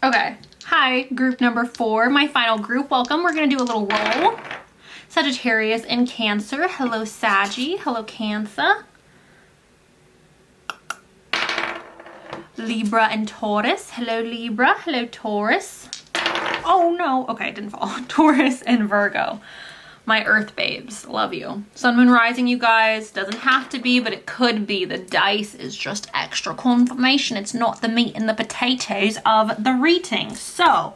Okay. Hi, group number 4, my final group. Welcome. We're gonna do a little roll. Sagittarius and Cancer. Hello, Saggy. Hello, Cancer. Libra and Taurus. Hello, Libra. Hello, Taurus. Oh, no. Okay, it didn't fall. Taurus and Virgo. My Earth babes. Love you. Sun, Moon, Rising, you guys. Doesn't have to be, but it could be. The dice is just extra confirmation. It's not the meat and the potatoes of the reading. So,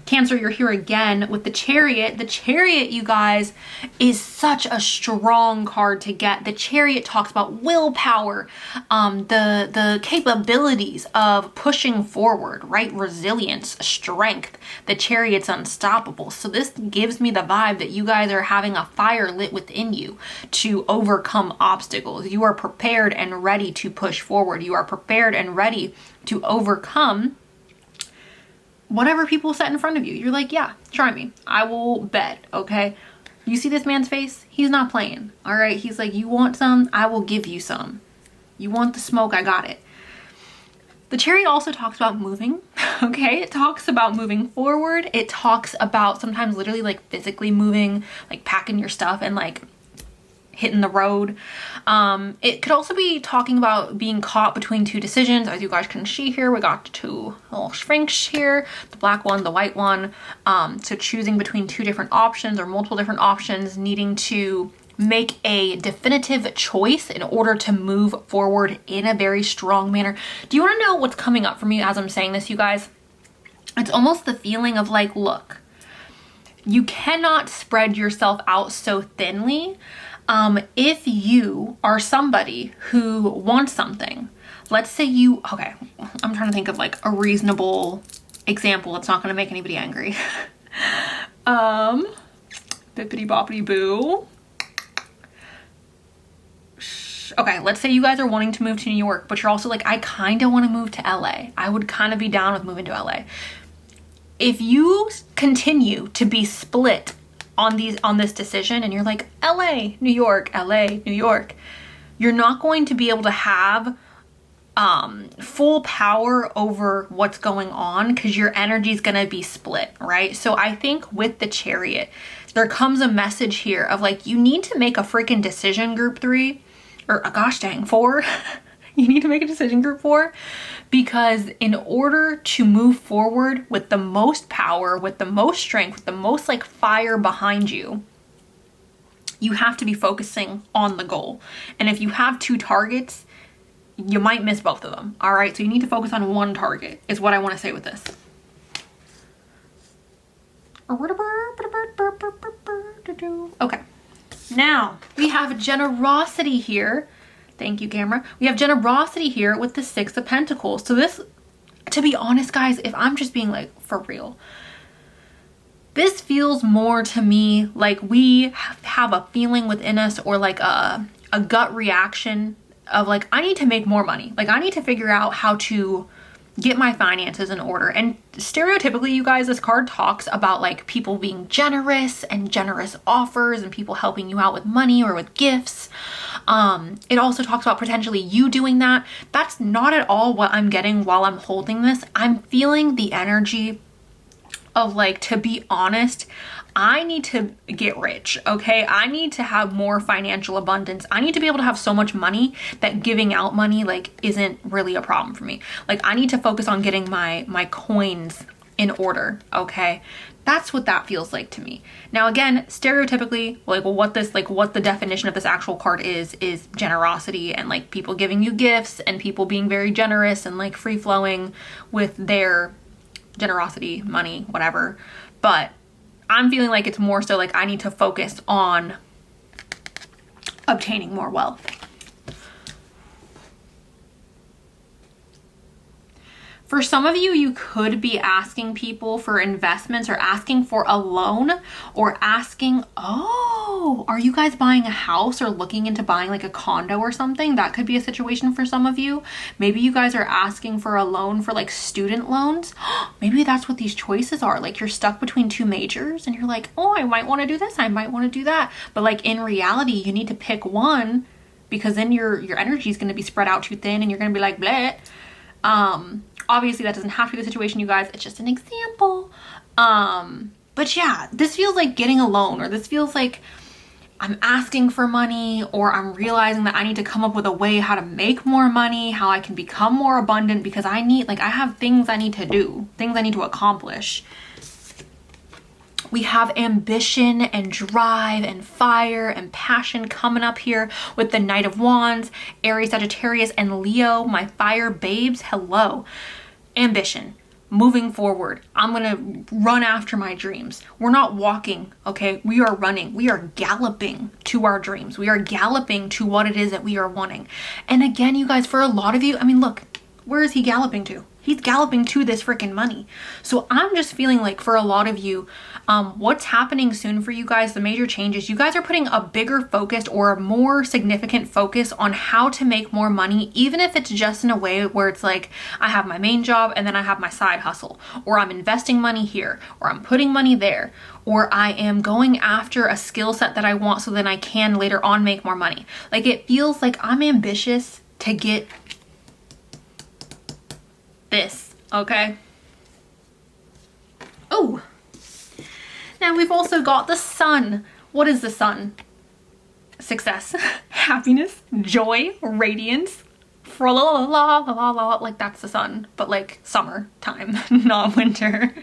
Cancer, you're here again with the Chariot. The Chariot, you guys, is such a strong card to get. The Chariot talks about willpower, the capabilities of pushing forward, right? Resilience, strength. The Chariot's unstoppable. So this gives me the vibe that you guys are having a fire lit within you to overcome obstacles. You are prepared and ready to push forward. You are prepared and ready to overcome whatever people set in front of you. You're like, yeah, try me. I will bet, okay? You see this man's face? He's not playing, all right? He's like, you want some? I will give you some. You want the smoke? I got it. The Chariot also talks about moving, okay? It talks about moving forward. It talks about sometimes literally like physically moving, like packing your stuff and like hitting the road. It could also be talking about being caught between 2 decisions. As you guys can see here, we got 2 little shrinks here, the black one, the white one. So choosing between 2 different options or multiple different options, needing to make a definitive choice in order to move forward in a very strong manner. Do you want to know what's coming up for me as I'm saying this, you guys? It's almost the feeling of like, look, you cannot spread yourself out so thinly. If you are somebody who wants something, let's say you, okay, I'm trying to think of like a reasonable example. It's not going to make anybody angry. Bippity boppity boo. Okay, let's say you guys are wanting to move to New York, but you're also like, I kind of want to move to LA. I would kind of be down with moving to LA. If you continue to be split on this decision and you're like, LA, New York, LA, New York, you're not going to be able to have full power over what's going on because your energy is going to be split, right? So I think with the Chariot, there comes a message here of like, you need to make a freaking decision, group 3, or gosh dang, 4. You need to make a decision, group 4, because in order to move forward with the most power, with the most strength, with the most like fire behind you, you have to be focusing on the goal. And if you have 2 targets, you might miss both of them. All right, so you need to focus on one target is what I want to say with this. Okay, now we have generosity here. Thank you, camera. We have generosity here with the 6 of Pentacles. So this, to be honest, guys, if I'm just being like for real, this feels more to me like we have a feeling within us, or like a gut reaction of like, I need to make more money. Like I need to figure out how to get my finances in order. And stereotypically, you guys, this card talks about like people being generous and generous offers and people helping you out with money or with gifts. It also talks about potentially you doing that. That's not at all what I'm getting while I'm holding this. I'm feeling the energy of like, to be honest, I need to get rich, okay? I need to have more financial abundance. I need to be able to have so much money that giving out money like isn't really a problem for me. Like I need to focus on getting my coins in order, okay? That's what that feels like to me. Now again, stereotypically, like what the definition of this actual card is generosity and like people giving you gifts and people being very generous and like free flowing with their generosity, money, whatever. But I'm feeling like it's more so like I need to focus on obtaining more wealth. For some of you, you could be asking people for investments or asking for a loan or asking, oh, are you guys buying a house or looking into buying like a condo or something? That could be a situation for some of you. Maybe you guys are asking for a loan for like student loans. Maybe that's what these choices are. Like you're stuck between 2 majors and you're like, oh, I might want to do this. I might want to do that. But like in reality, you need to pick one because then your energy is going to be spread out too thin and you're going to be like, bleh. Obviously that doesn't have to be the situation, you guys. It's just an example. But yeah, this feels like getting a loan, or this feels like I'm asking for money, or I'm realizing that I need to come up with a way how to make more money, how I can become more abundant because I have things I need to do, things I need to accomplish. We have ambition and drive and fire and passion coming up here with the Knight of Wands, Aries, Sagittarius, and Leo, my fire babes. Hello. Ambition, moving forward. I'm going to run after my dreams. We're not walking, okay? We are running. We are galloping to our dreams. We are galloping to what it is that we are wanting. And again, you guys, for a lot of you, I mean, look, where is he galloping to? He's galloping to this freaking money. So I'm just feeling like for a lot of you, what's happening soon for you guys, the major changes, you guys are putting a bigger focus or a more significant focus on how to make more money, even if it's just in a way where it's like, I have my main job and then I have my side hustle, or I'm investing money here, or I'm putting money there, or I am going after a skill set that I want so then I can later on make more money. Like it feels like I'm ambitious to get this, okay? Oh, now we've also got the sun. What is the sun? Success, happiness, joy, radiance, like that's the sun, but like summertime, not winter.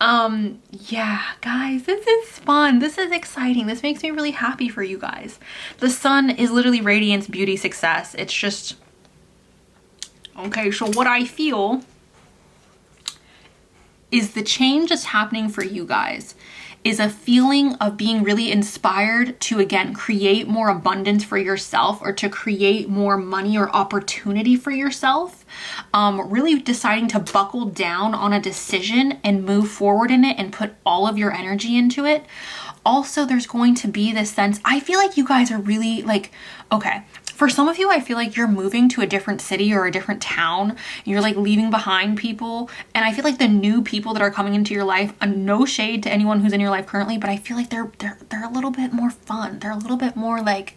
Yeah, guys, this is fun. This is exciting. This makes me really happy for you guys. The sun is literally radiance, beauty, success. It's just, okay, so what I feel is the change that's happening for you guys is a feeling of being really inspired to, again, create more abundance for yourself or to create more money or opportunity for yourself. Really deciding to buckle down on a decision and move forward in it and put all of your energy into it. Also, there's going to be this sense, I feel like you guys are really like, okay, For some of you, I feel like you're moving to a different city or a different town. You're like leaving behind people. And I feel like the new people that are coming into your life, no shade to anyone who's in your life currently, but I feel like they're a little bit more fun. They're a little bit more like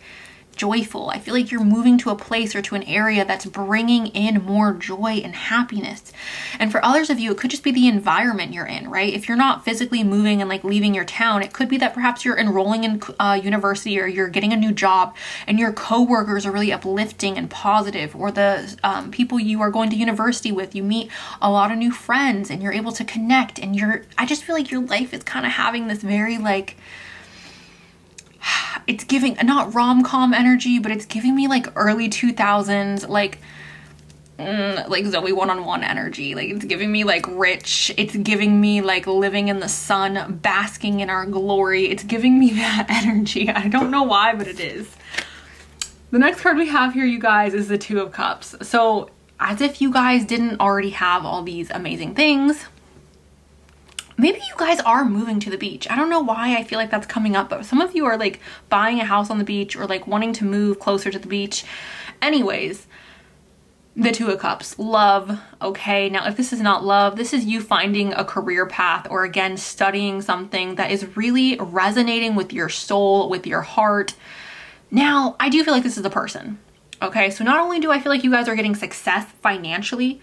joyful. I feel like you're moving to a place or to an area that's bringing in more joy and happiness. And for others of you, it could just be the environment you're in, right? If you're not physically moving and like leaving your town, it could be that perhaps you're enrolling in university, or you're getting a new job and your coworkers are really uplifting and positive, or the people you are going to university with, you meet a lot of new friends and you're able to connect, and I just feel like your life is kind of having this very like, it's giving not rom-com energy, but it's giving me like early 2000s, like Zoe one-on-one energy. Like it's giving me like rich, it's giving me like living in the sun, basking in our glory. It's giving me that energy. I don't know why, but it is. The next card we have here, you guys, is the Two of Cups. So as if you guys didn't already have all these amazing things, maybe you guys are moving to the beach. I don't know why I feel like that's coming up, but some of you are like buying a house on the beach, or like wanting to move closer to the beach. Anyways, the Two of Cups, love. Okay, now if this is not love, this is you finding a career path, or again, studying something that is really resonating with your soul, with your heart. Now, I do feel like this is a person. Okay, so not only do I feel like you guys are getting success financially,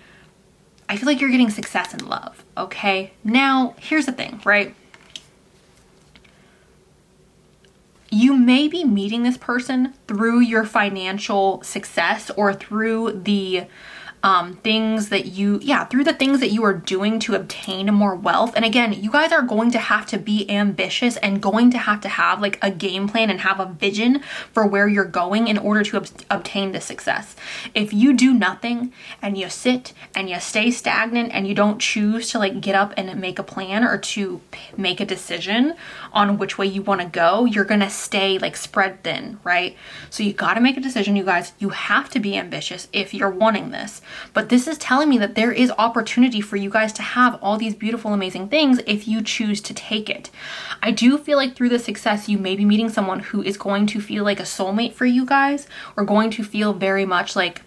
I feel like you're getting success in love, okay? Now, here's the thing, right? You may be meeting this person through your financial success, or through the things that through the things that you are doing to obtain more wealth. And again, you guys are going to have to be ambitious and going to have like a game plan and have a vision for where you're going in order to obtain this success. If you do nothing and you sit and you stay stagnant and you don't choose to like get up and make a plan, or to make a decision on which way you want to go, you're going to stay like spread thin, right? So you got to make a decision, you guys. You have to be ambitious if you're wanting this. But this is telling me that there is opportunity for you guys to have all these beautiful, amazing things if you choose to take it. I do feel like through the success, you may be meeting someone who is going to feel like a soulmate for you guys, or going to feel very much like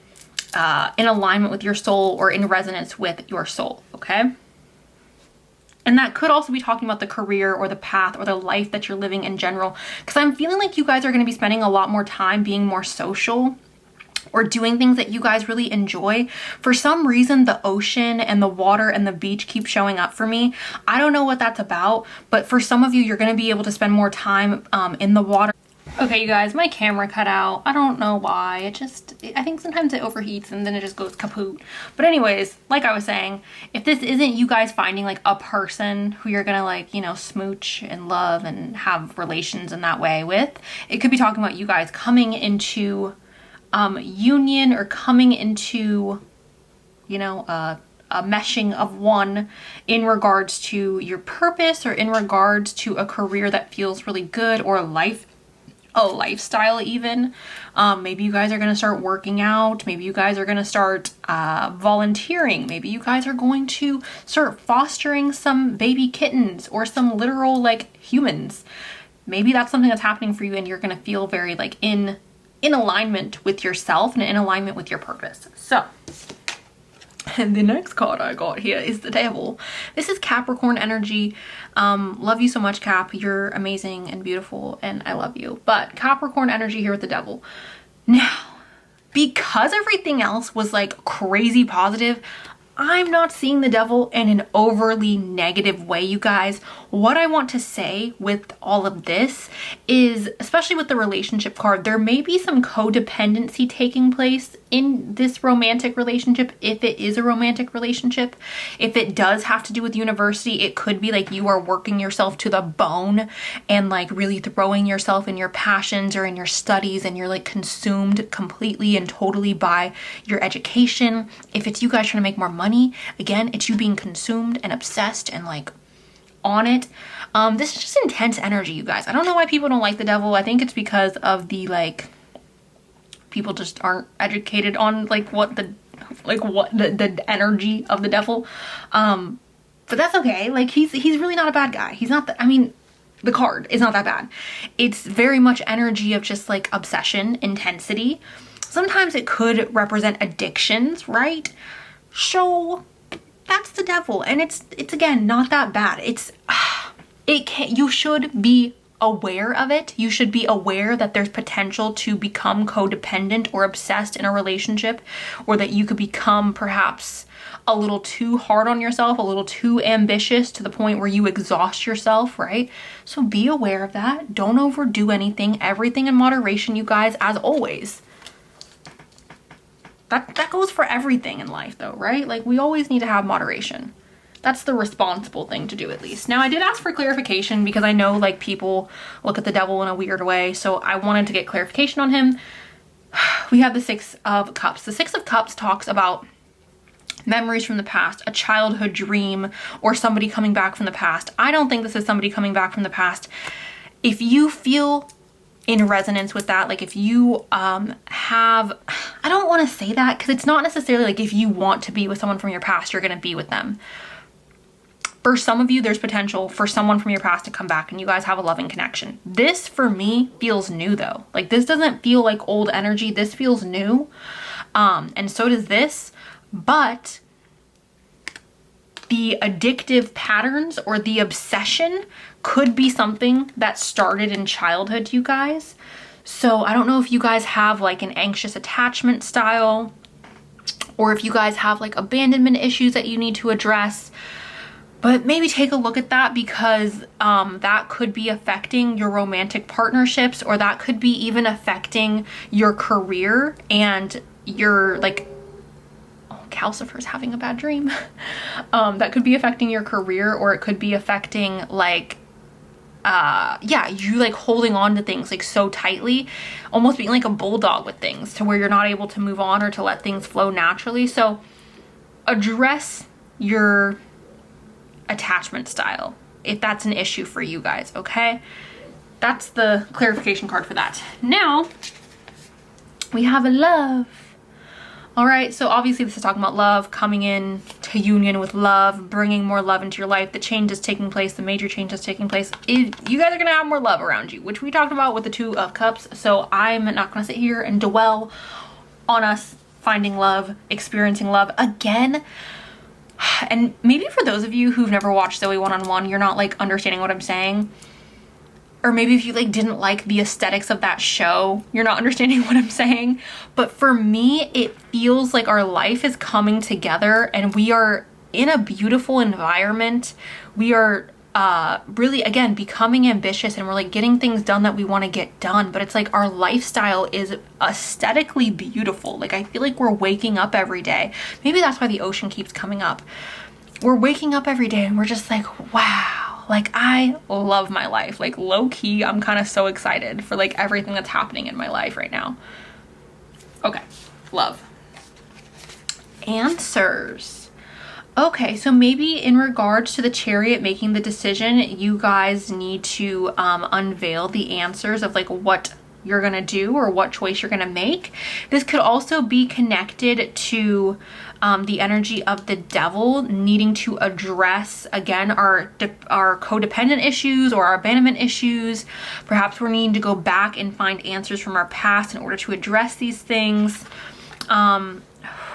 in alignment with your soul, or in resonance with your soul, okay? And that could also be talking about the career or the path or the life that you're living in general. Because I'm feeling like you guys are going to be spending a lot more time being more social, or doing things that you guys really enjoy. For some reason, the ocean and the water and the beach keep showing up for me. I don't know what that's about, but for some of you, you're going to be able to spend more time in the water. Okay, you guys, my camera cut out. I don't know why. I think sometimes it overheats and then it just goes kaput. But anyways, like I was saying, if this isn't you guys finding like a person who you're gonna like, you know, smooch and love and have relations in that way with, it could be talking about you guys coming into union, or coming into, you know, a meshing of one in regards to your purpose, or in regards to a career that feels really good, or a lifestyle even. Maybe you guys are going to start working out. Maybe you guys are going to start volunteering. Maybe you guys are going to start fostering some baby kittens, or some literal like humans. Maybe that's something that's happening for you, and you're going to feel very like in alignment with yourself and in alignment with your purpose. So, and the next card I got here is the Devil. This is Capricorn energy. Love you so much, Cap. You're amazing and beautiful, and I love you. But Capricorn energy here with the Devil. Now, because everything else was like crazy positive, I'm not seeing the Devil in an overly negative way, you guys. What I want to say with all of this is, especially with the relationship card, there may be some codependency taking place in this romantic relationship, if it is a romantic relationship. If it does have to do with university, it could be like you are working yourself to the bone and like really throwing yourself in your passions or in your studies, and you're like consumed completely and totally by your education. If it's you guys trying to make more money, again, it's you being consumed and obsessed and like on it. This is just intense energy, you guys. I don't know why people don't like the Devil. I think it's because of the like, people just aren't educated on like what the energy of the Devil. But that's okay. Like he's really not a bad guy. He's not I mean, the card is not that bad. It's very much energy of just like obsession, intensity. Sometimes it could represent addictions, right? So that's the devil, and it's again not that bad. You should be aware of it. You should be aware that there's potential to become codependent or obsessed in a relationship, or that you could become perhaps a little too hard on yourself, a little too ambitious to the point where you exhaust yourself, right? So be aware of that. Don't overdo anything. Everything in moderation, you guys, as always. That goes for everything in life though, right? Like, we always need to have moderation. That's the responsible thing to do, at least. Now, I did ask for clarification because I know like people look at the devil in a weird way. So I wanted to get clarification on him. We have the Six of Cups. The Six of Cups talks about memories from the past, a childhood dream, or somebody coming back from the past. I don't think this is somebody coming back from the past. If you feel in resonance with that, like if you have, I don't want to say that because it's not necessarily like if you want to be with someone from your past, you're going to be with them. For some of you, there's potential for someone from your past to come back and you guys have a loving connection. This, for me, feels new though. Like, this doesn't feel like old energy. This feels new. And so does this. But the addictive patterns or the obsession could be something that started in childhood, you guys. So I don't know if you guys have like an anxious attachment style, or if you guys have like abandonment issues that you need to address. But maybe take a look at that, because that could be affecting your romantic partnerships, or that could be even affecting your career and your like, oh, Calcifer's having a bad dream. That could be affecting your career, or it could be affecting like, yeah, you like holding on to things like so tightly, almost being like a bulldog with things to where you're not able to move on or to let things flow naturally. So address your attachment style if that's an issue for you guys, okay? That's the clarification card for that. Now we have a love. All right, so obviously this is talking about love, coming in to union with love, bringing more love into your life. The change is taking place, the major change is taking place. You guys are gonna have more love around you, which we talked about with the Two of Cups. So I'm not gonna sit here and dwell on us finding love, experiencing love again. And maybe for those of you who've never watched Zoe One-on-One, you're not like understanding what I'm saying. Or maybe if you like didn't like the aesthetics of that show, you're not understanding what I'm saying. But for me, it feels like our life is coming together and we are in a beautiful environment. We are really, again, becoming ambitious, and we're like getting things done that we want to get done. But it's like our lifestyle is aesthetically beautiful. Like, I feel like we're waking up every day. Maybe that's why the ocean keeps coming up. We're waking up every day and we're just like, wow, like I love my life. Like, low key, I'm kind of so excited for like everything that's happening in my life right now. Okay, love. Answers. Okay, so maybe in regards to the Chariot making the decision, you guys need to unveil the answers of like what you're gonna do or what choice you're gonna make. This could also be connected to the energy of the devil needing to address, again, our codependent issues or our abandonment issues. Perhaps we're needing to go back and find answers from our past in order to address these things.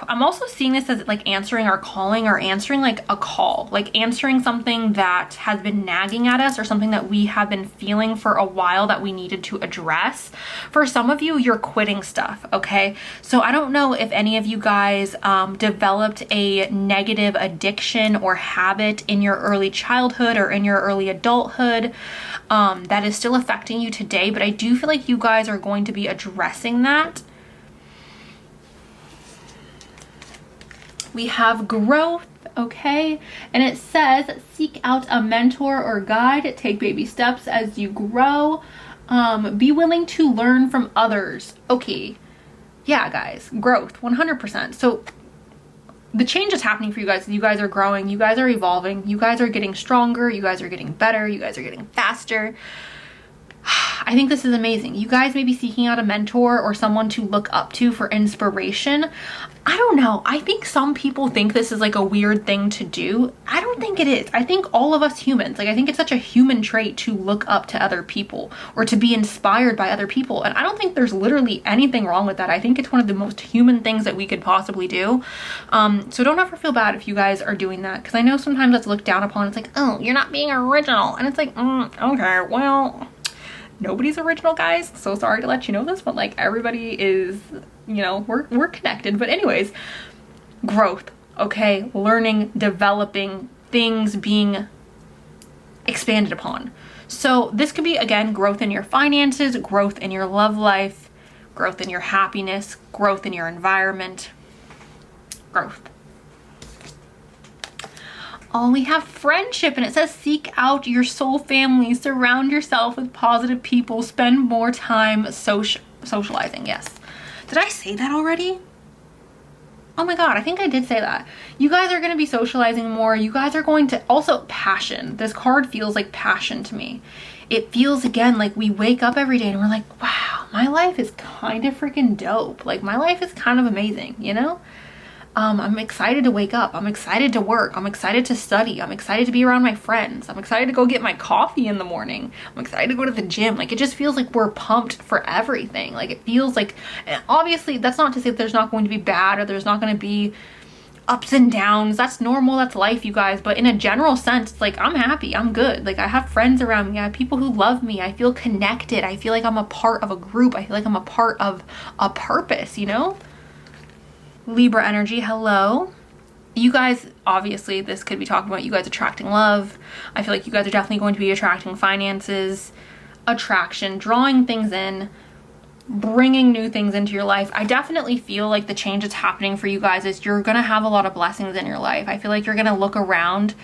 I'm also seeing this as like answering our calling, or answering like a call, like answering something that has been nagging at us, or something that we have been feeling for a while that we needed to address. For some of you, you're quitting stuff, okay? So I don't know if any of you guys developed a negative addiction or habit in your early childhood or in your early adulthood that is still affecting you today, but I do feel like you guys are going to be addressing that. We have growth, okay? And it says, seek out a mentor or guide, take baby steps as you grow, be willing to learn from others. Okay, yeah, guys, growth, 100%. So the change is happening for you guys. You guys are growing, you guys are evolving, you guys are getting stronger, you guys are getting better, you guys are getting faster. I I think this is amazing. You guys may be seeking out a mentor or someone to look up to for inspiration. I don't know. I think some people think this is like a weird thing to do. I don't think it is. I think all of us humans, like I think it's such a human trait to look up to other people or to be inspired by other people. And I don't think there's literally anything wrong with that. I think it's one of the most human things that we could possibly do. So don't ever feel bad if you guys are doing that, because I know sometimes that's looked down upon. It's like, oh, you're not being original. And it's like, okay, well, nobody's original, guys. So sorry to let you know this, but like everybody is, you know, we're connected. But anyways, growth, okay? Learning, developing, things being expanded upon. So this could be, again, growth in your finances, growth in your love life, growth in your happiness, growth in your environment, growth. Oh, we have friendship, and it says seek out your soul family, surround yourself with positive people, spend more time socializing. Yes. Did I say that already? Oh my God, I think I did say that. You guys are going to be socializing more. You guys are going to, also passion. This card feels like passion to me. It feels, again, like we wake up every day and we're like, wow, my life is kind of freaking dope. Like my life is kind of amazing, you know? I'm excited to wake up. I'm excited to work. I'm excited to study. I'm excited to be around my friends. I'm excited to go get my coffee in the morning. I'm excited to go to the gym. Like it just feels like we're pumped for everything. Like it feels like, obviously that's not to say that there's not going to be bad or there's not going to be ups and downs. That's normal. That's life, you guys. But in a general sense, it's like I'm happy. I'm good. Like I have friends around me. I have people who love me. I feel connected. I feel like I'm a part of a group. I feel like I'm a part of a purpose, you know? Libra energy, hello. You guys, obviously, this could be talking about you guys attracting love. I feel like you guys are definitely going to be attracting finances, attraction, drawing things in, bringing new things into your life. I definitely feel like the change that's happening for you guys is you're going to have a lot of blessings in your life. I feel like you're going to look around,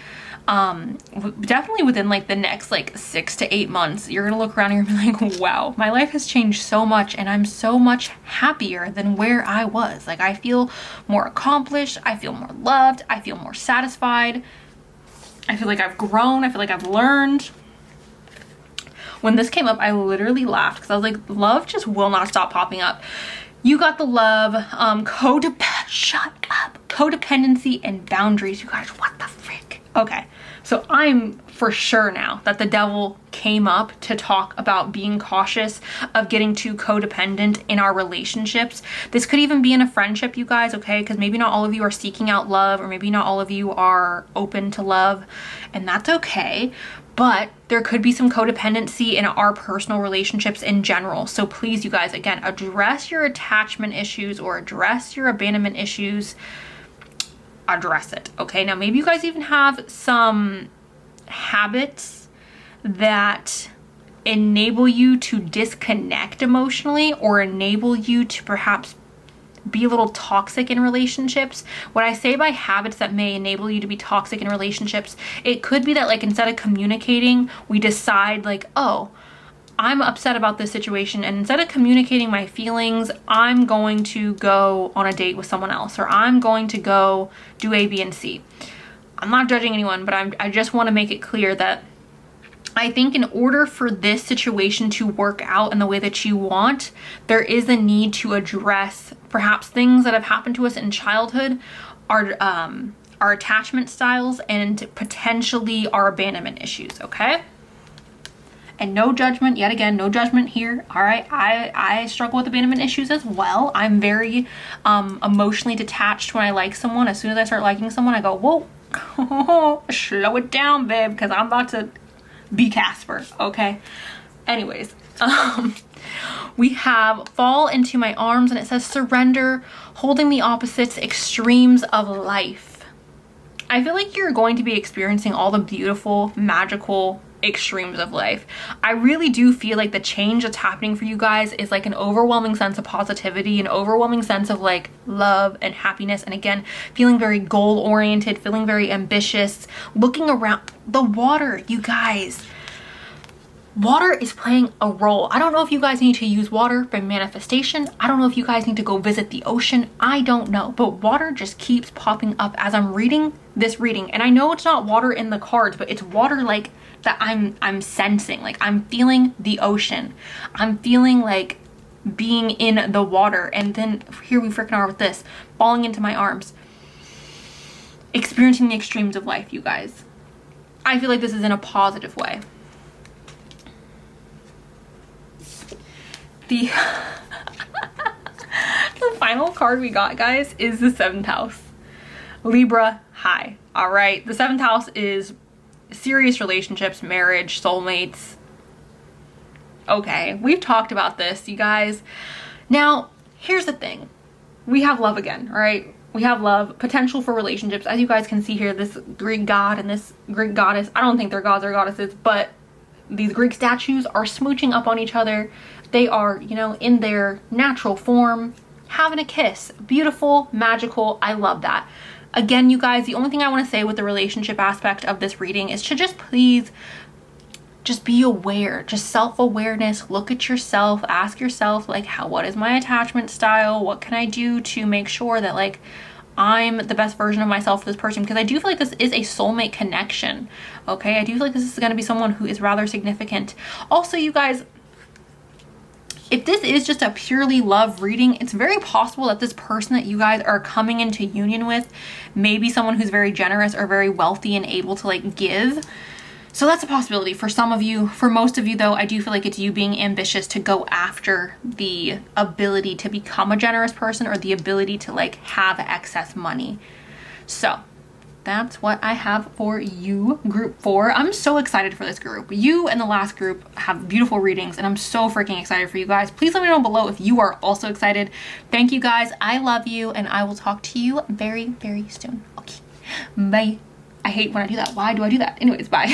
definitely within like the next like 6 to 8 months, you're going to look around and you're going to be like, wow, my life has changed so much and I'm so much happier than where I was. Like I feel more accomplished. I feel more loved. I feel more satisfied. I feel like I've grown. I feel like I've learned. When this came up, I literally laughed because I was like, love just will not stop popping up. You got the love, codependency and boundaries. You guys, what the frick? Okay, so I'm for sure now that the devil came up to talk about being cautious of getting too codependent in our relationships. This could even be in a friendship, you guys, okay? Because maybe not all of you are seeking out love, or maybe not all of you are open to love, and that's okay. But there could be some codependency in our personal relationships in general. So please, you guys, again, address your attachment issues or address your abandonment issues. Address it, okay? Now, maybe you guys even have some habits that enable you to disconnect emotionally or enable you to perhaps be a little toxic in relationships. What I say by habits that may enable you to be toxic in relationships, it could be that like instead of communicating, we decide like, oh, I'm upset about this situation, and instead of communicating my feelings, I'm going to go on a date with someone else, or I'm going to go do A, B, and C. I'm not judging anyone, but I just want to make it clear that I think in order for this situation to work out in the way that you want, there is a need to address perhaps things that have happened to us in childhood, our attachment styles, and potentially our abandonment issues, okay? And no judgment, yet again, no judgment here, all right? I struggle with abandonment issues as well. I'm very emotionally detached when I like someone. As soon as I start liking someone, I go, whoa, slow it down, babe, because I'm about to be Casper, okay? Anyways, we have fall into my arms, and it says surrender, holding the opposites, extremes of life. I feel like you're going to be experiencing all the beautiful, magical extremes of life. I really do feel like the change that's happening for you guys is like an overwhelming sense of positivity, an overwhelming sense of like love and happiness, and again, feeling very goal oriented, feeling very ambitious, looking around. The water, you guys, water is playing a role. I don't know if you guys need to use water for manifestation. I don't know if you guys need to go visit the ocean. I don't know, but water just keeps popping up as I'm reading this reading. And I know it's not water in the cards, but it's water like that I'm sensing. Like I'm feeling the ocean. I'm feeling like being in the water. And then here we freaking are with this, falling into my arms. Experiencing the extremes of life, you guys. I feel like this is in a positive way. The the final card we got, guys, is the 7th house. Libra, hi. All right, the 7th house is serious relationships, marriage, soulmates. Okay, we've talked about this, you guys. Now, here's the thing. We have love again, all right? We have love, potential for relationships. As you guys can see here, this Greek god and this Greek goddess, I don't think they're gods or goddesses, but these Greek statues are smooching up on each other. They are, you know, in their natural form, having a kiss. Beautiful, magical. I love that. Again, you guys, the only thing I want to say with the relationship aspect of this reading is to just please just be aware, just self-awareness. Look at yourself, ask yourself, like, what is my attachment style? What can I do to make sure that, like, I'm the best version of myself for this person? Because I do feel like this is a soulmate connection, okay? I do feel like this is going to be someone who is rather significant. Also, you guys, if this is just a purely love reading, it's very possible that this person that you guys are coming into union with may be someone who's very generous or very wealthy and able to, like, give. So that's a possibility for some of you. For most of you, though, I do feel like it's you being ambitious to go after the ability to become a generous person or the ability to, like, have excess money. So that's what I have for you, group 4. I'm so excited for this group. You and the last group have beautiful readings, and I'm so freaking excited for you guys. Please let me know below if you are also excited. Thank you, guys. I love you, and I will talk to you very, very soon. Okay, bye. I hate when I do that. Why do I do that? Anyways, bye.